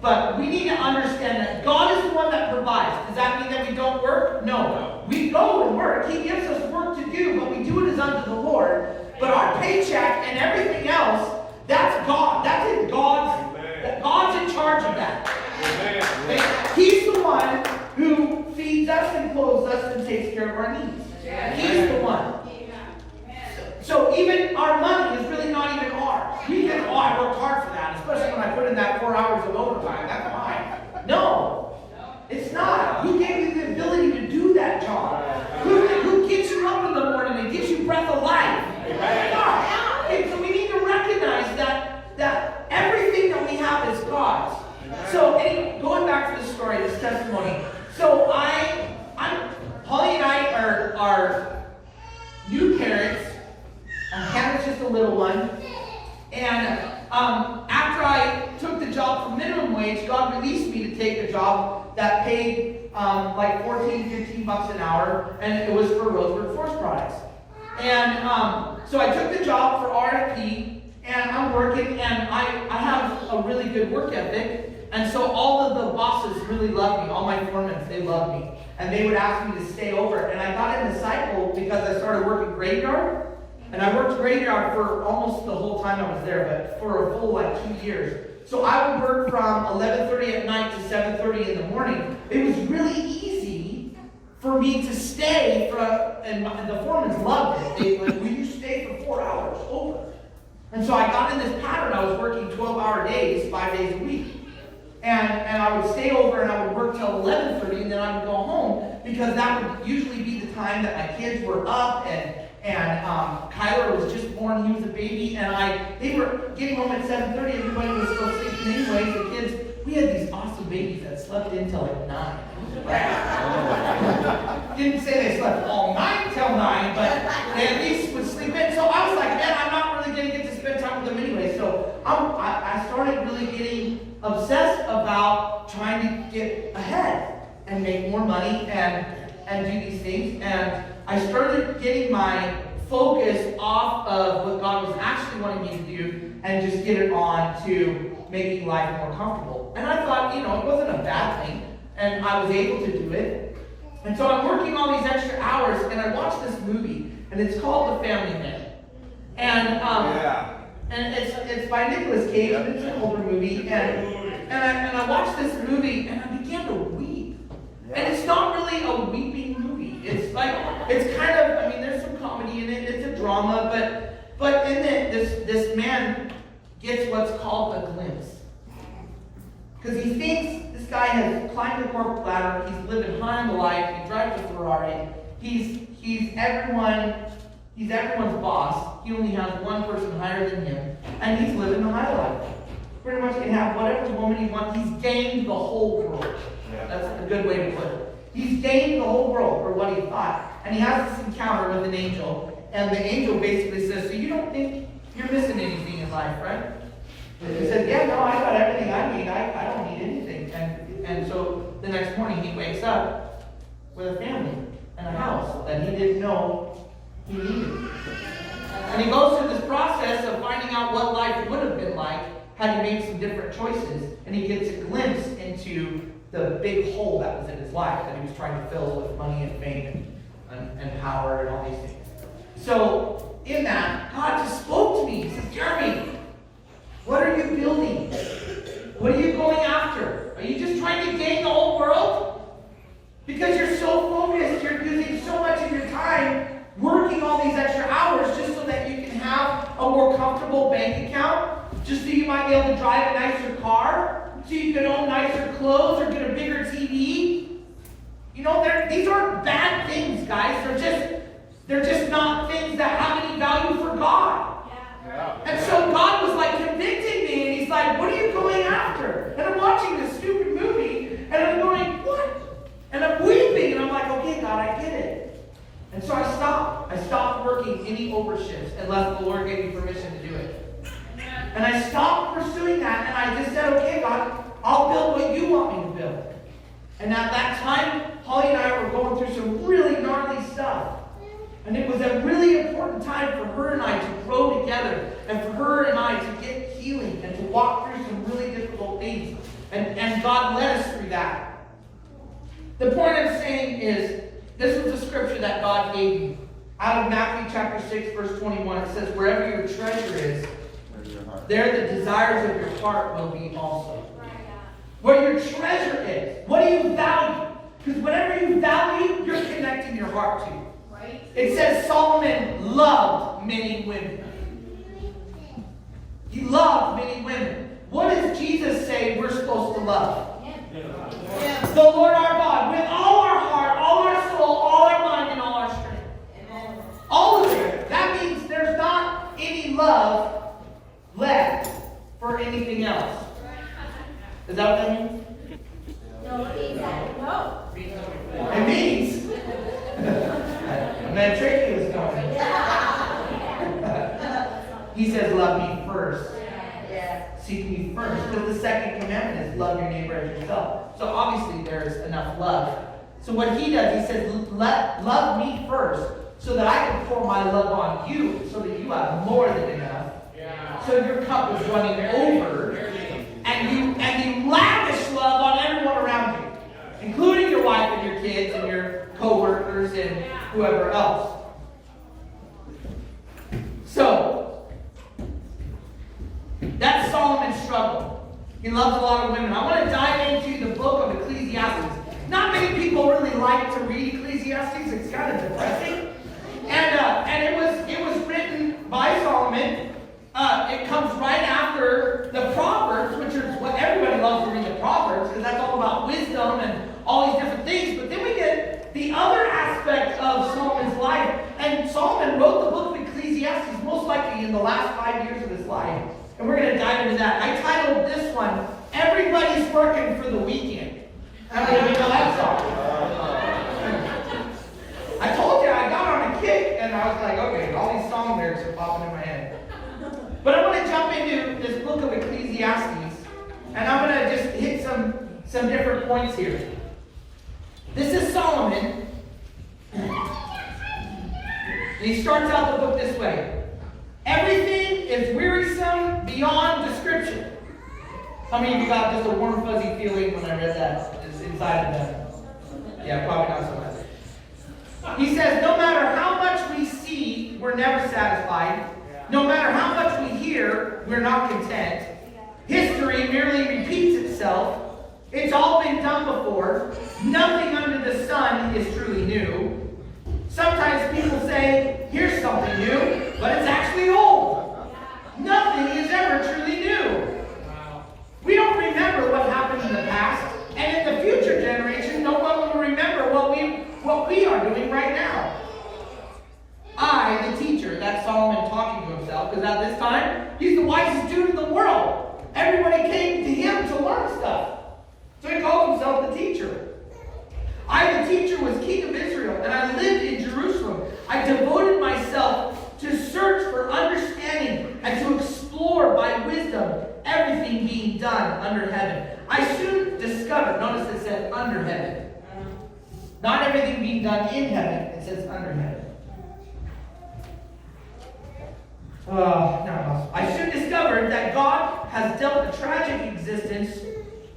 But we need to understand that God is the one that provides. Does that mean that we don't work? No. We go and work. He gives us work to do, but we do it as unto the Lord. But our paycheck and everything else, that's God. That's in God's us and takes care of our needs. He's the one. So even our money is really not even ours. We think, oh, I worked hard for that, especially when I put in that 4 hours of overtime. That's mine. No, it's not. Who gave you the ability to do that job? Who gets you up in the morning and gives you breath of life? God. Okay, so we need to recognize that everything that we have is God's. So anyway, going back to the story, this testimony. So Holly and I are new parents. Hannah's just a little one. And after I took the job for minimum wage, God released me to take a job that paid like $14, $15 an hour, and it was for Roseburg Forest Products. And so I took the job for RFP, and I'm working, and I have a really good work ethic. And so all of the bosses really love me. All my foremen, they love me. And they would ask me to stay over. And I got in the cycle because I started working graveyard. And I worked graveyard for almost the whole time I was there, but for a full like 2 years. So I would work from 11:30 at night to 7:30 in the morning. It was really easy for me to stay, and the foremen loved it. They would, will you stay for 4 hours over? And so I got in this pattern. I was working 12-hour days, 5 days a week. And I would stay over and I would work till 11:30 and then I would go home because that would usually be the time that my kids were up and Kyler was just born, he was a baby, and they were getting home at 7:30, everybody was still sleeping anyways. The kids, we had these awesome babies that slept until like 9. Didn't say they slept all night till 9, but they at least would sleep in. So I was like, man, I'm not really going to get to spend time with them anyway. So I started really getting obsessed about trying to get ahead and make more money and do these things. And I started getting my focus off of what God was actually wanting me to do and just get it on to making life more comfortable. And I thought, it wasn't a bad thing, and I was able to do it. And so I'm working all these extra hours, and I watched this movie, and it's called The Family Man. And it's by Nicolas Cage, and it's an older movie, and I watched this movie, and I began to weep. And it's not really a weeping movie. It's like, it's kind of, there's some comedy in it, it's a drama, but in it, this man gets what's called a glimpse. Because he thinks this guy has climbed the corporate ladder, he's living high on the life, he drives a Ferrari, he's everyone's boss, he only has one person higher than him, and he's living the high life. Pretty much can have whatever woman he wants, he's gained the whole world. That's a good way to put it. He's gained the whole world for what he thought. And he has this encounter with an angel. And the angel basically says, so you don't think you're missing anything in life, right? And he says, yeah, no, I got everything I need. I don't need anything. And so the next morning he wakes up with a family and a house that he didn't know he needed. And he goes through this process of finding out what life would have been like had he made some different choices. And he gets a glimpse into the big hole that was in his life that he was trying to fill with money and fame and power and all these things. So in that, God just spoke to me. He says, Jeremy, what are you building? What are you going after? Are you just trying to gain the whole world? Because you're so focused, you're using so much of your time working all these extra hours just so that you can have a more comfortable bank account, just so you might be able to drive a nicer car, so you can own nicer clothes or get a bigger TV. These aren't bad things, guys. They're just not things that have any value for God. Yeah. And so God was like convicting me, and he's like, what are you going after? And I'm watching this stupid movie, and I'm going, what? And I'm weeping, and I'm like, okay, God, I get it. And so I stopped. I stopped working any overshifts unless the Lord gave me permission to do it. And I stopped pursuing that, and I just said, okay, God, I'll build what you want me to build. And at that time, Holly and I were going through some really gnarly stuff. And it was a really important time for her and I to grow together, and for her and I to get healing and to walk through some really difficult things. And God led us through that. The point I'm saying is, this was a scripture that God gave me. Out of Matthew chapter 6, verse 21, it says, wherever your treasure is, there the desires of your heart will be also. Where your treasure is. What do you value? Because whatever you value, you're connected your heart to. It says Solomon loved many women. He loved many women. What does Jesus say we're supposed to love? The Lord our God, with all our heart, all our soul, all our mind, and all our strength. All of it. That means there's not any love left for anything else. Is that what that means? No. It means. And that tricky was going. He says, love me first. Seek me first. Because the second commandment is love your neighbor as yourself. So obviously there's enough love. So what he does, he says, love me first, so that I can pour my love on you, so that you have more than enough. So your cup is running over, and you lavish love on everyone around you, including your wife and your kids and your co-workers and whoever else. So that's Solomon's struggle. He loves a lot of women. I want to dive into the book of Ecclesiastes. Not many people really like to read Ecclesiastes. It's kind of depressing. And it was written by Solomon. It comes right after the Proverbs, which is what everybody loves to read, the Proverbs, because that's all about wisdom and all these different things. But then we get the other aspect of Solomon's life. And Solomon wrote the book of Ecclesiastes most likely in the last 5 years of his life. And we're going to dive into that. I titled this one, Everybody's Working for the Weekend. How many of you know that song? I told you I got on a kick, and I was like, okay, all these song lyrics are popping in my head. But I want to jump into this book of Ecclesiastes, and I'm going to just hit some different points here. This is Solomon. And he starts out the book this way. Everything is wearisome beyond description. How many of you got just a warm, fuzzy feeling when I read that? It's inside of them. Yeah, probably not so much. He says, no matter how much we see, we're never satisfied. No matter how much we hear, we're not content. History merely repeats itself. It's all been done before. Nothing under the sun is truly new. Sometimes people say, here's something new, but it's actually old. Nothing is ever truly new. We don't remember what happened in the past, and in the future generation, no one will remember what we are doing right now. I, the teacher, that's Solomon talking to himself, because at this time, he's the wisest dude in the world. Everybody came to him to learn stuff. So he calls himself the teacher. I, the teacher, was king of Israel, and I lived in Jerusalem. I devoted myself to search for understanding and to explore by wisdom everything being done under heaven. I soon discovered, notice it said under heaven. Not everything being done in heaven, it says under heaven. I soon discovered that God has dealt a tragic existence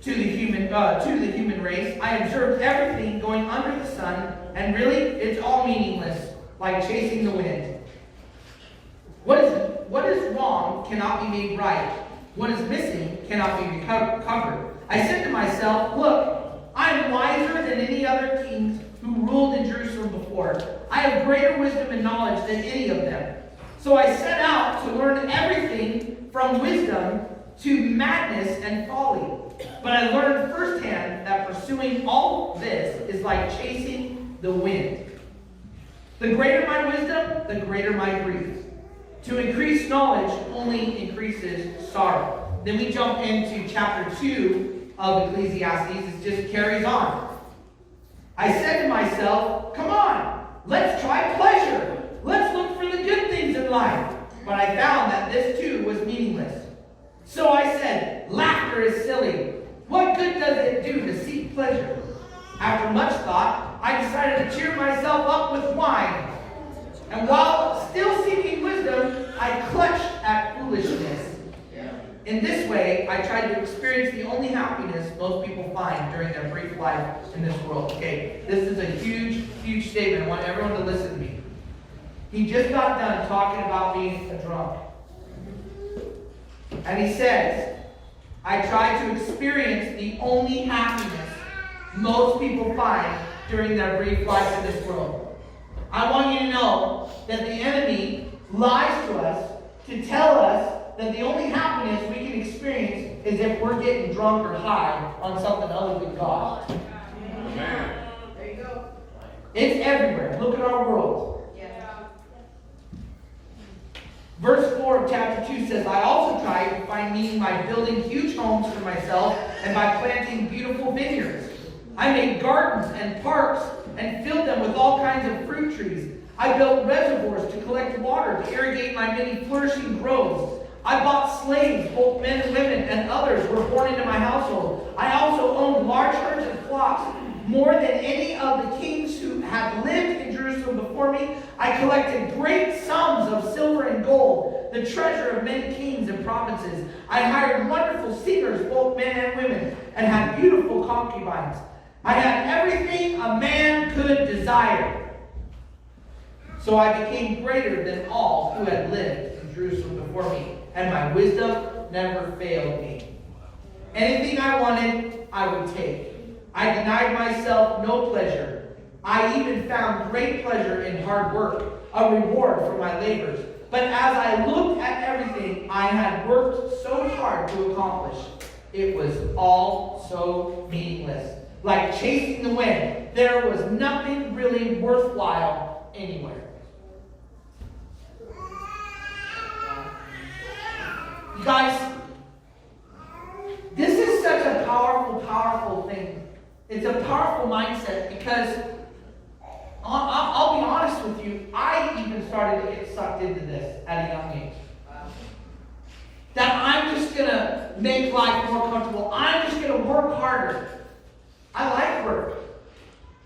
to the human race. I observed everything going under the sun, and really, it's all meaningless, like chasing the wind. What is wrong cannot be made right. What is missing cannot be recovered. I said to myself, look, I am wiser than any other kings who ruled in Jerusalem before. I have greater wisdom and knowledge than any of them. So I set out to learn everything from wisdom to madness and folly. But I learned firsthand that pursuing all this is like chasing the wind. The greater my wisdom, the greater my grief. To increase knowledge only increases sorrow. Then we jump into chapter 2 of Ecclesiastes. It just carries on. I said to myself, come on, let's try pleasure. Let's look for the good things in life. But I found that this too was meaningless. So I said, laughter is silly. What good does it do to seek pleasure? After much thought, I decided to cheer myself up with wine. And while still seeking wisdom, I clutched at foolishness. In this way, I tried to experience the only happiness most people find during their brief life in this world. Okay, this is a huge, huge statement. I want everyone to listen to me. He just got done talking about being a drunk. And he says, I tried to experience the only happiness most people find during their brief life in this world. I want you to know that the enemy lies to us to tell us that the only happiness we can experience is if we're getting drunk or high on something other than God. Amen. There you go. It's everywhere. Look at our world. Yeah. Verse 4 of chapter 2 says, I also tried to find meaning by building huge homes for myself and by planting beautiful vineyards. I made gardens and parks and filled them with all kinds of fruit trees. I built reservoirs to collect water to irrigate my many flourishing groves. I bought slaves, both men and women, and others were born into my household. I also owned large herds and flocks, more than any of the kings who had lived in Jerusalem before me. I collected great sums of silver and gold, the treasure of many kings and provinces. I hired wonderful singers, both men and women, and had beautiful concubines. I had everything a man could desire. So I became greater than all who had lived in Jerusalem before me, and my wisdom never failed me. Anything I wanted, I would take. I denied myself no pleasure. I even found great pleasure in hard work, a reward for my labors. But as I looked at everything I had worked so hard to accomplish, it was all so meaningless. Like chasing the wind, there was nothing really worthwhile anywhere. You guys, this is such a powerful, powerful thing. It's a powerful mindset because I'll be honest with you, I even started to get sucked into this at a young age. That I'm just going to make life more comfortable. I'm just going to work harder. I like work.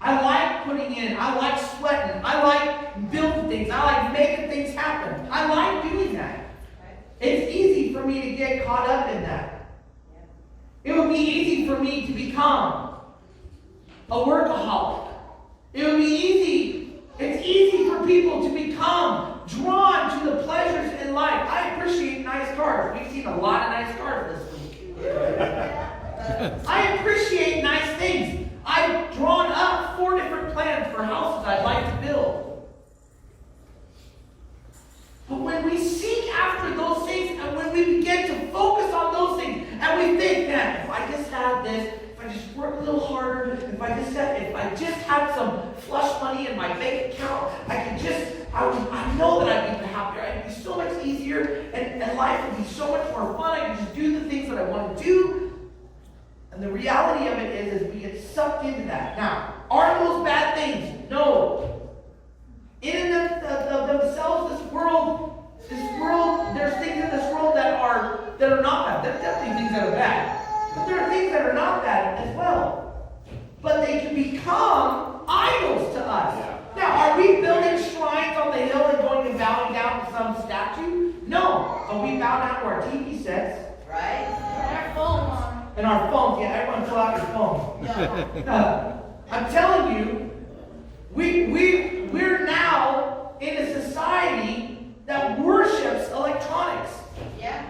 I like putting in. I like sweating. I like building things. I like making things happen. I like doing that. It's easy for me to get caught up in that. It would be easy for me to become a workaholic. It would be easy. It's easy for people to become drawn to the pleasures in life. I appreciate nice cars. We've seen a lot of nice cars this week. I appreciate nice things. I've drawn up 4 different plans for houses I'd like to build. But when we seek after those things and when we begin to focus on those things and we think, man, if I just had this, if I just work a little harder, if I just had some flush money in my bank account, I know that I'd be happier. It'd be so much easier and life would be so much more fun. I could just do the things that I want to do. And the reality of it is we get sucked into that. Now, are those bad things? No. In and of themselves, this world, there's things in this world that are not bad. There's definitely things that are bad. But there are things that are not bad as well. But they can become idols to us. Yeah. Now, are we building shrines on the hill and going and bowing down to some statue? No. But we bow down to our TV sets. Right? Our phones. And our phones. Yeah, everyone pull out your phone. No. I'm telling you, we're now in a society that worships electronics. Yeah.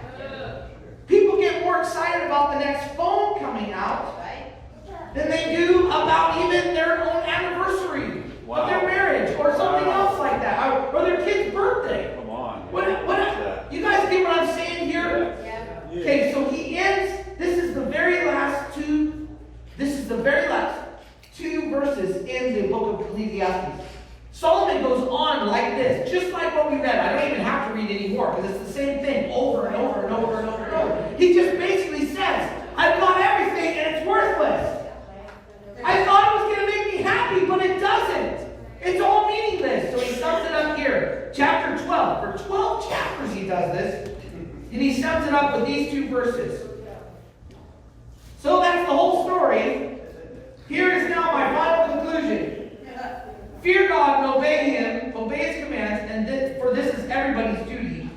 People get more excited about the next phone coming out Right? than they do about even their own anniversary of their marriage or something else like that, or their kid's birthday. Come on. What, you guys get what I'm saying here? Yeah. Okay, so he ends. This is the very last two verses in the book of Ecclesiastes. Solomon goes on like this, just like what we read. I don't even have to read anymore because it's the same thing over and over and over and over and over. He just basically says, I've got everything and it's worthless. I thought it was going to make me happy, but it doesn't. It's all meaningless. So he sums it up here. Chapter 12. For 12 chapters he does this. And he sums it up with these 2 verses. So that's the whole story. Here is now my final conclusion. Fear God and obey Him, obey His commands, and for this is everybody's duty.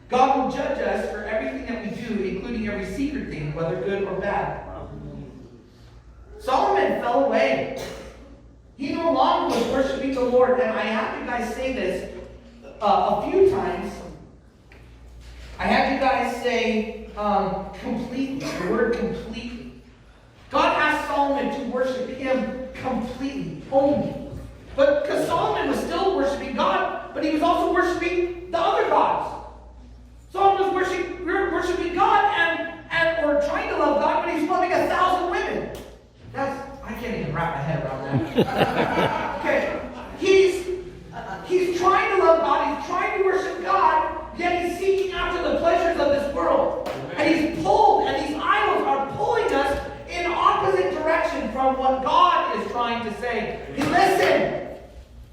God will judge us for everything that we do, including every secret thing, whether good or bad. Solomon fell away. He no longer was worshiping the Lord, and I have you guys say this a few times. I had you guys say completely, the word completely. God asked Solomon to worship Him completely, only. But because Solomon was still worshiping God, but he was also worshiping the other gods. Solomon was worshiping God or trying to love God, but he's loving 1,000 women. I can't even wrap my head around that. Okay. He's trying to love God, he's trying to worship God, yet he's seeking after the pleasures of this world. And he's pulled, and these idols are pulling us in opposite direction from what God is trying to say. Hey, listen,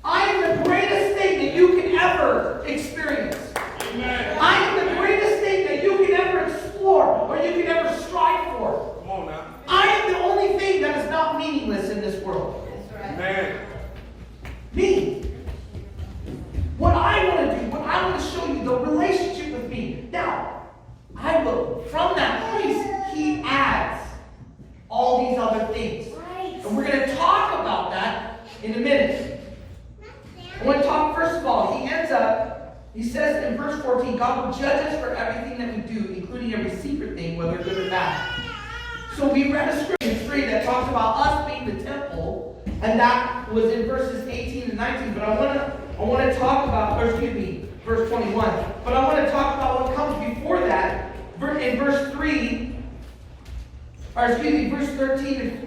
I am the greatest thing that you can ever experience. Amen. I am the greatest thing that you can ever explore or you can ever strive for. Come on now. I am the only thing that is not meaningless in this world. That's right. Amen. Me. What I want to do, what I want to show you, the relationship with me. Now, I will, from that place, he adds all these other things. Right. And we're going to talk about that in a minute. I want to talk, first of all, he says in verse 14, God will judge us for everything that we do, including every secret thing, whether good or bad. So we read a scripture in 3 that talks about us being the temple, and that was in verses 18 and 19. But I want to talk about, verse 21. But I want to talk about what comes before that. In verse 13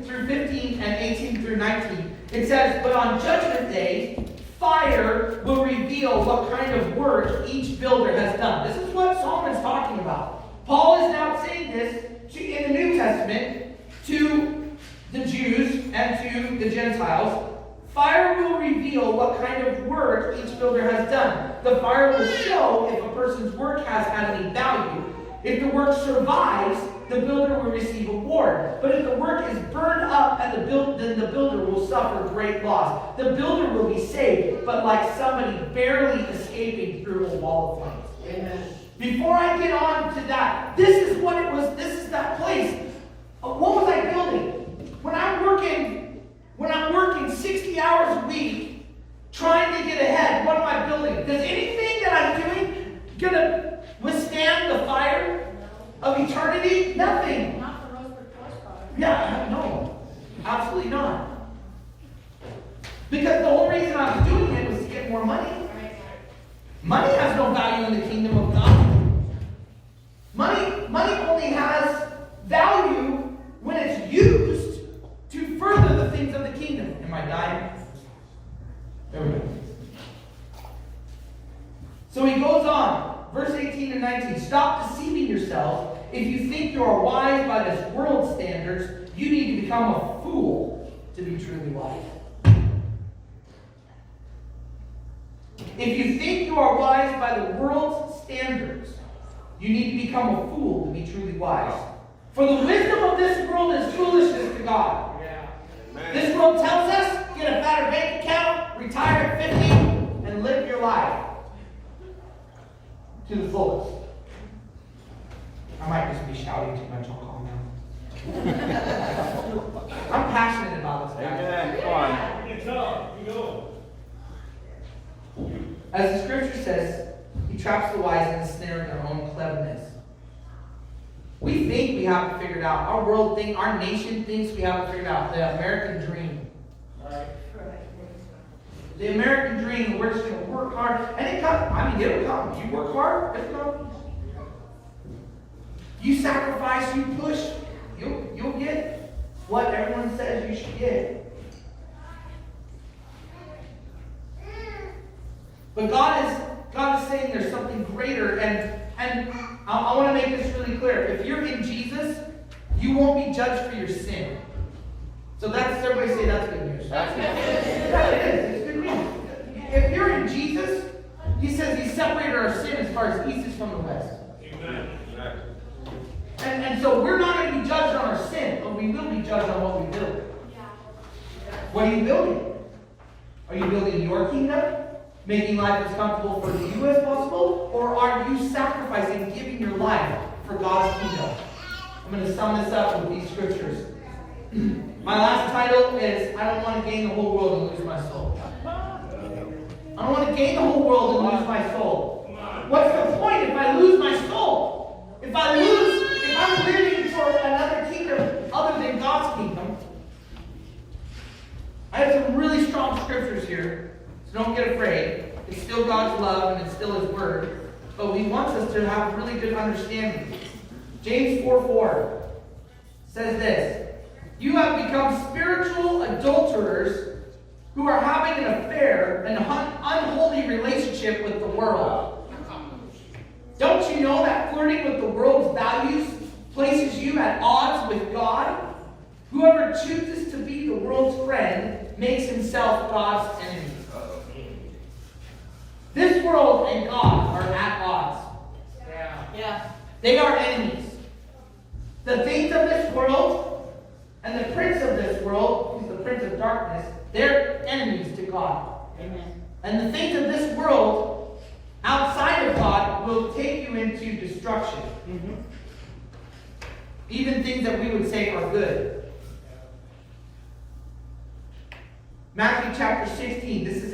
through 15 and 18 through 19. It says, but on Judgment Day, fire will reveal what kind of work each builder has done. This is what Solomon's talking about. Paul is now saying this in the New Testament to the Jews and to the Gentiles. Fire will reveal what kind of work each builder has done. The fire will show if a person's work has had any value. If the work survives, the builder will receive a reward. But if the work is burned up, then the builder will suffer great loss. The builder will be saved, but like somebody barely escaping through a wall of flames. Amen. Before I get on to that, this is what it was. This is that place. What was I building? When I'm working 60 hours a week, trying to get ahead, what am I building? Does anything that I'm doing gonna withstand the fire of eternity? Nothing. Not the Roseburg OregonDescription. Yeah, no, absolutely not. Because the whole reason I was doing it was to get more money. Money has no value in the kingdom of God. Money only has value when it's used to further the things of the kingdom. Am I dying? There we go. So he goes on, verse 18 and 19. Stop deceiving yourselves. If you think you are wise by this world's standards, you need to become a fool to be truly wise. If you think you are wise by the world's standards, you need to become a fool to be truly wise. For the wisdom of this world is foolishness to God. Yeah. This world tells us, get a fatter bank account, retire at 50, and live your life to the fullest. I might just be shouting too much. I'll calm down. I'm passionate about this. Amen. Come on. It's up. You go. As the scripture says, he traps the wise in the snare of their own cleverness. We think we have it figured out. Our world thinks, our nation thinks we have it figured out. The American dream. Right. The American dream, we're just going to work hard. And it comes. It'll come. You work hard, it'll come. You sacrifice, you push, you'll get what everyone says you should get. But God is saying there's something greater, and I want to make this really clear. If you're in Jesus, you won't be judged for your sin. So that's, everybody say that's good news. That's good. Yeah, it is. It's good news. If you're in Jesus, he says he separated our sin as far as east is from the west. Amen. And so we're not going to be judged on our sin, but we will be judged on what we build. What are you building? Are you building your kingdom? Making life as comfortable for you as possible? Or are you sacrificing, giving your life for God's kingdom? I'm going to sum this up with these scriptures. My last title is, I don't want to gain the whole world and lose my soul. I don't want to gain the whole world and lose my soul. What's the point if I lose my soul? If I'm living for another kingdom other than God's kingdom, I have some really strong strong scriptures here, so don't get afraid. It's still God's love and it's still His word, but He wants us to have a really good understanding. James 4:4 says this: you have become spiritual adulterers who are having an affair, an unholy relationship with the world. Don't you know that flirting with the world's values places you at odds with God? Whoever chooses to be the world's friend makes himself God's enemy. This world and God are at odds. Yeah. They are enemies. The things of this world and the prince of this world, who's the prince of darkness, they're enemies to God. Amen. And the things of this world outside of God will take you into destruction. Mm-hmm. Even things that we would say are good. Matthew chapter 16, this is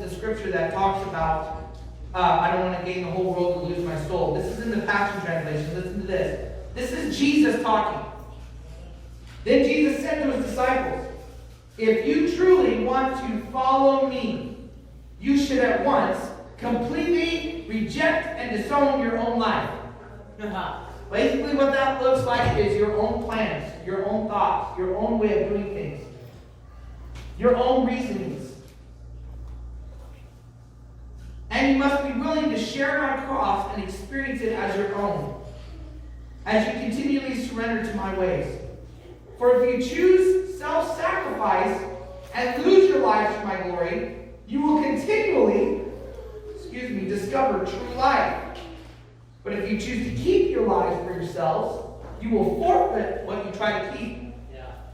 the scripture that talks about, I don't want to gain the whole world and lose my soul. This is in the Passion Translation. Listen to this. This is Jesus talking. Then Jesus said to His disciples, if you truly want to follow me, you should at once completely reject and disown your own life. Basically what that looks like is your own plans, your own thoughts, your own way of doing things, your own reasonings. And you must be willing to share my cross and experience it as your own, as you continually surrender to my ways. For if you choose self-sacrifice and lose your lives for my glory, you will continually, discover true life. But if you choose to keep your lives for yourselves, you will forfeit what you try to keep.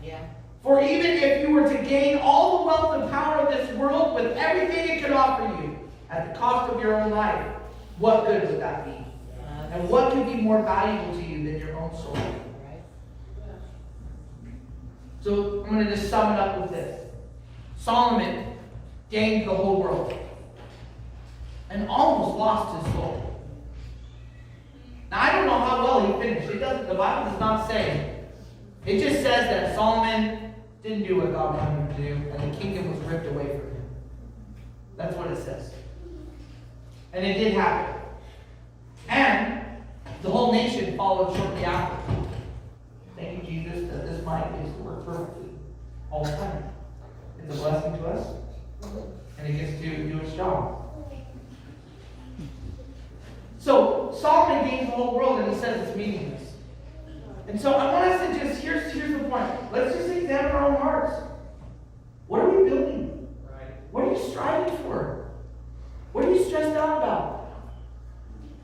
Yeah. For even if you were to gain all the wealth and power of this world with everything it could offer you at the cost of your own life, what good would that be? And what could be more valuable to you than your own soul? So I'm going to just sum it up with this. Solomon gained the whole world and almost lost his soul. Now I don't know how well he finished. The Bible does not say. It just says that Solomon didn't do what God wanted him to do, and the kingdom was ripped away from him. That's what it says. And it did happen. And the whole nation followed shortly after. Thank you, Jesus, that this mic is to work perfectly all the time. It's a blessing to us, and it gets to do its job. So Solomon gains the whole world, and he says it's meaningless. And so I want us to just, here's the point. Let's just examine our own hearts. What are we building? What are you striving for? What are you stressed out about?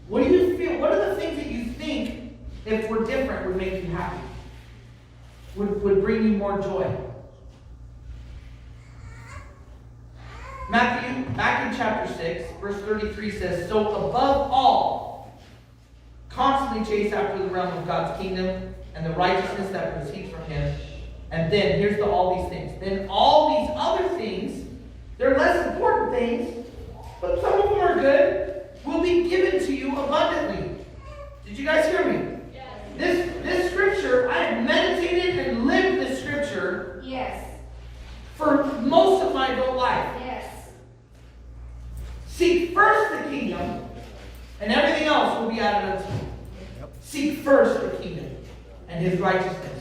What do you feel? What are the things that you think, if we're different, would make you happy? Would bring you more joy? Matthew chapter 6, verse 33 says, so above all, constantly chase after the realm of God's kingdom and the righteousness that proceeds from Him. And then, here's all these things. Then all these other things, they're less important things, but some of them are good, will be given to you abundantly. Did you guys hear me? Yes. This scripture, I have meditated and lived this scripture. Yes. For most of my adult life. Yes. Seek first the kingdom, and everything else will be added unto you. Seek first the kingdom and His righteousness.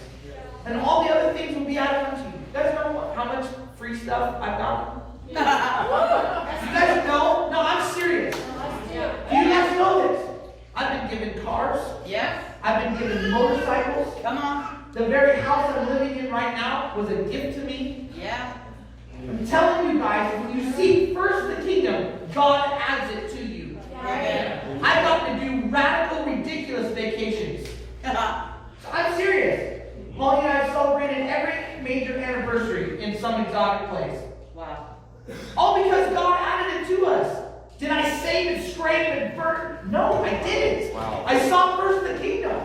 And all the other things will be added unto you. You guys know how much free stuff I've gotten? You guys know? No, I'm serious. Do you guys know this? I've been given cars. Yeah. I've been given motorcycles. Come on. The very house I'm living in right now was a gift to me. Yeah. I'm telling you guys, when you seek first the kingdom, God adds it to you. Amen. I got to do radical, ridiculous vacations. So I'm serious. Molly and I have celebrated every major anniversary in some exotic place. Wow. All because God added it to us. Did I save and scrape and burn? No, I didn't. Wow. I sought first the kingdom.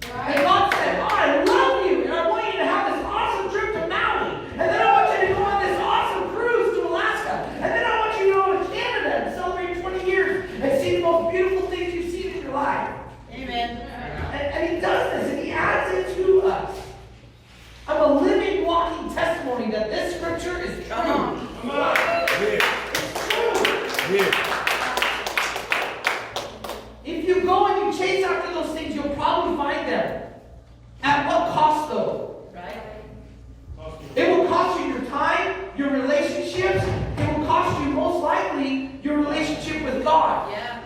And God said, I love you, and I want you to have this awesome trip to Maui. And then I want you to go on this awesome cruise to Alaska. And then I want you to go to Canada and celebrate 20 years and see the most beautiful things you've seen in your life. Amen. And He does this, and He adds it to us. I'm a living, walking testimony that this scripture is Come on. It's true. Yeah. If you go and you chase after those things, you'll probably find them. At what cost, though? Right? It will cost you your time, your relationships. It will cost you, most likely, your relationship with God. Yeah.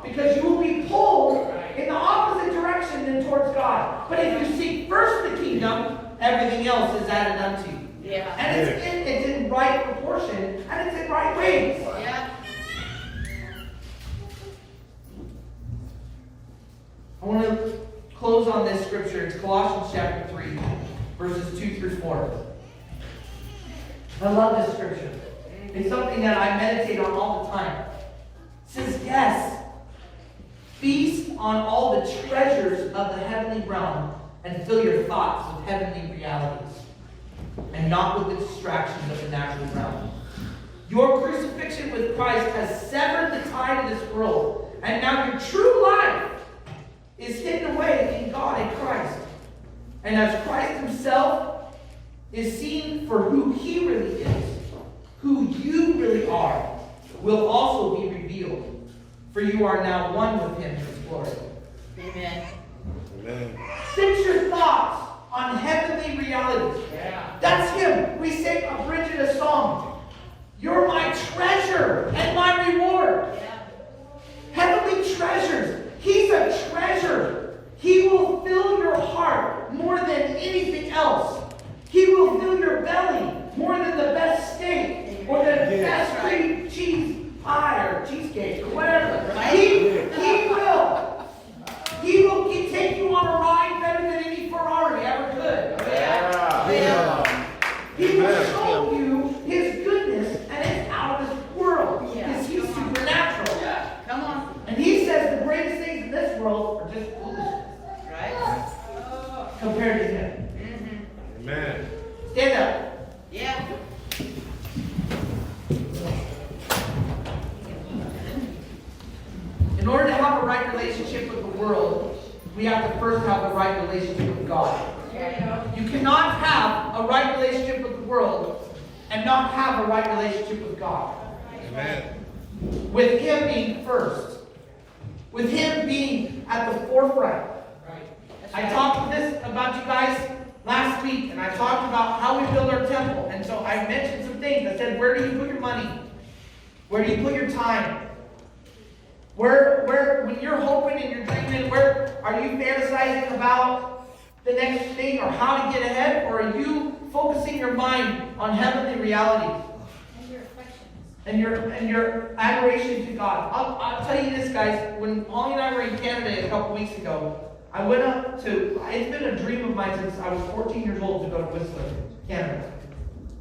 Because you will be pulled in the opposite direction than towards God. But if you seek first the kingdom, everything else is added unto you. Yeah. And it's in right proportion, and it's in right ways. Yeah. I want to close on this scripture. It's Colossians chapter 3, verses 2 through 4. I love this scripture. It's something that I meditate on all the time. It says, yes, feast on all the treasures of the heavenly realm and fill your thoughts with heavenly realities and not with the distractions of the natural realm. Your crucifixion with Christ has severed the tie of this world, and now your true life is hidden away in God in Christ. And as Christ himself is seen for who he really is, who you really are, will also be revealed. For you are now one with him in his glory. Amen. Amen. Fix your thoughts on heavenly realities. Yeah. That's him. We sang a bridge in a song. You're my treasure and my reward. Yeah. Heavenly treasures. He's a treasure. He will fill your heart more than anything else. He will fill your belly more than the best steak or the best cream cheese pie or cheesecake or whatever. He will. He will take you on a ride better than any Ferrari ever could. Yeah. He will show you his goodness, and it's out of this world. Because he's supernatural. Yeah. Come on. And he says the greatest things in this world are just foolishness Right? compared to him. Mm-hmm. Amen. Stand up. Yeah. In order to have a right relationship with the world, we have to first have a right relationship with God. You cannot have a right relationship with the world and not have a right relationship with God. Amen. With him being first. With him being at the forefront. I talked about you guys last week, and I talked about how we build our temple. And so I mentioned some things. I said, where do you put your money? Where do you put your time? Where, when you're hoping and you're dreaming, where are you fantasizing about the next thing or how to get ahead? Or are you focusing your mind on heavenly realities? And your adoration to God. I'll tell you this, guys. When Holly and I were in Canada a couple weeks ago, I went up to, it's been a dream of mine since I was 14 years old to go to Whistler, Canada.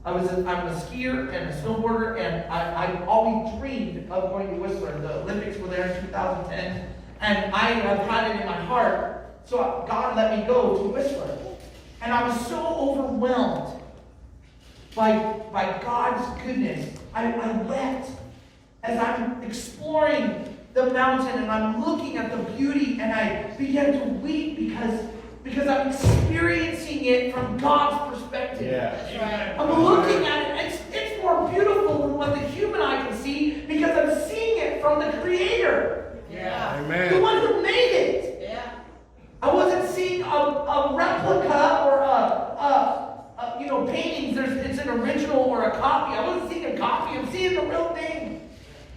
I'm a skier and a snowboarder, and I always dreamed of going to Whistler. The Olympics were there in 2010, and I have had it in my heart, so God let me go to Whistler. And I was so overwhelmed by God's goodness. I wept as I'm exploring the mountain and I'm looking at the beauty, and I began to weep because I'm experiencing it from God's perspective. Yeah. I'm looking at it. It's more beautiful than what the human eye can see because I'm seeing it from the Creator, Yeah. the Amen. one who made it. Yeah. I wasn't seeing a replica or paintings. It's an original or a copy. I wasn't seeing a copy. I'm seeing the real thing.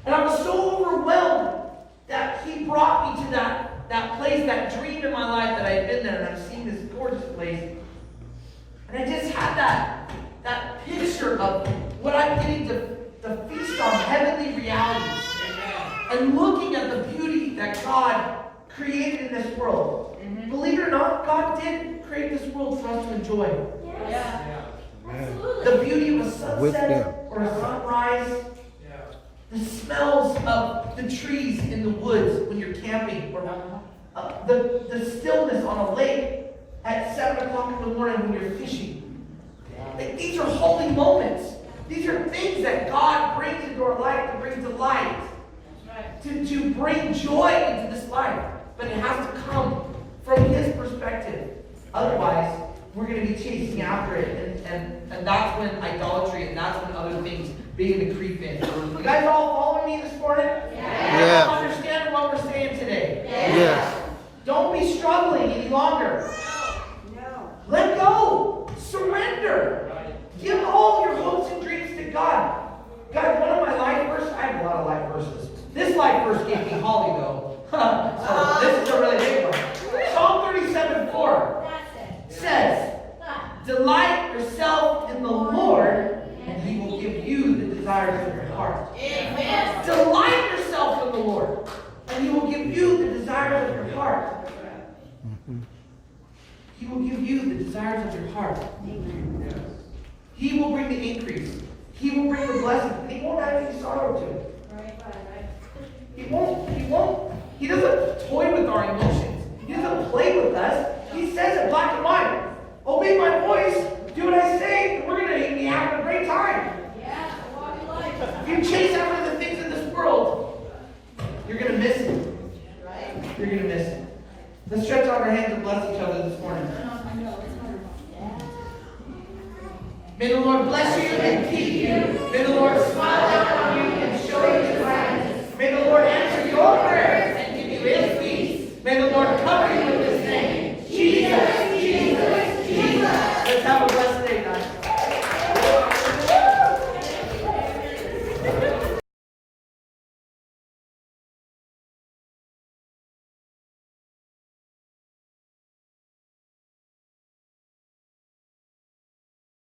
And I was so overwhelmed that he brought me to that place, that dream in my life that I had been there, and I've seen this gorgeous place. And I just had that picture of what I'm getting to feast on heavenly realities. And looking at the beauty that God created in this world. Mm-hmm. Believe it or not, God did create this world for us to enjoy. Yeah. The beauty of a With sunset him. or a sunrise. The smells of the trees in the woods when you're camping. Or the stillness on a lake at 7 o'clock in the morning when you're fishing. Like, these are holy moments. These are things that God brings into our life to bring to light. To bring joy into this life. But it has to come from his perspective. Otherwise, we're going to be chasing after it. And that's when idolatry and that's when other things beginning to creep in. You guys all following me this morning? Yeah. All understand what we're saying today? Yes. Don't be struggling any longer. Let go. Surrender. Give all your hopes and dreams to God. God, one of my life verses, I have a lot of life verses. This life verse gave me Holly, though. So this is a really big one. Psalm 37:4 says, delight yourself in the Lord, and He will give you the desires of your heart. Amen. Delight yourself in the Lord, and He will give you the desires of your heart. He will give you the desires of your heart. He will bring the increase. He will bring the blessing. He won't add any sorrow to it. He won't. He doesn't toy with our emotions. He doesn't play with us. He says it black and white. Obey my voice. Do what I say. And we're going to be having a great time. If you chase after the things in this world, you're going to miss it. You're going to miss it. Let's stretch out our hands and bless each other this morning. May the Lord bless you and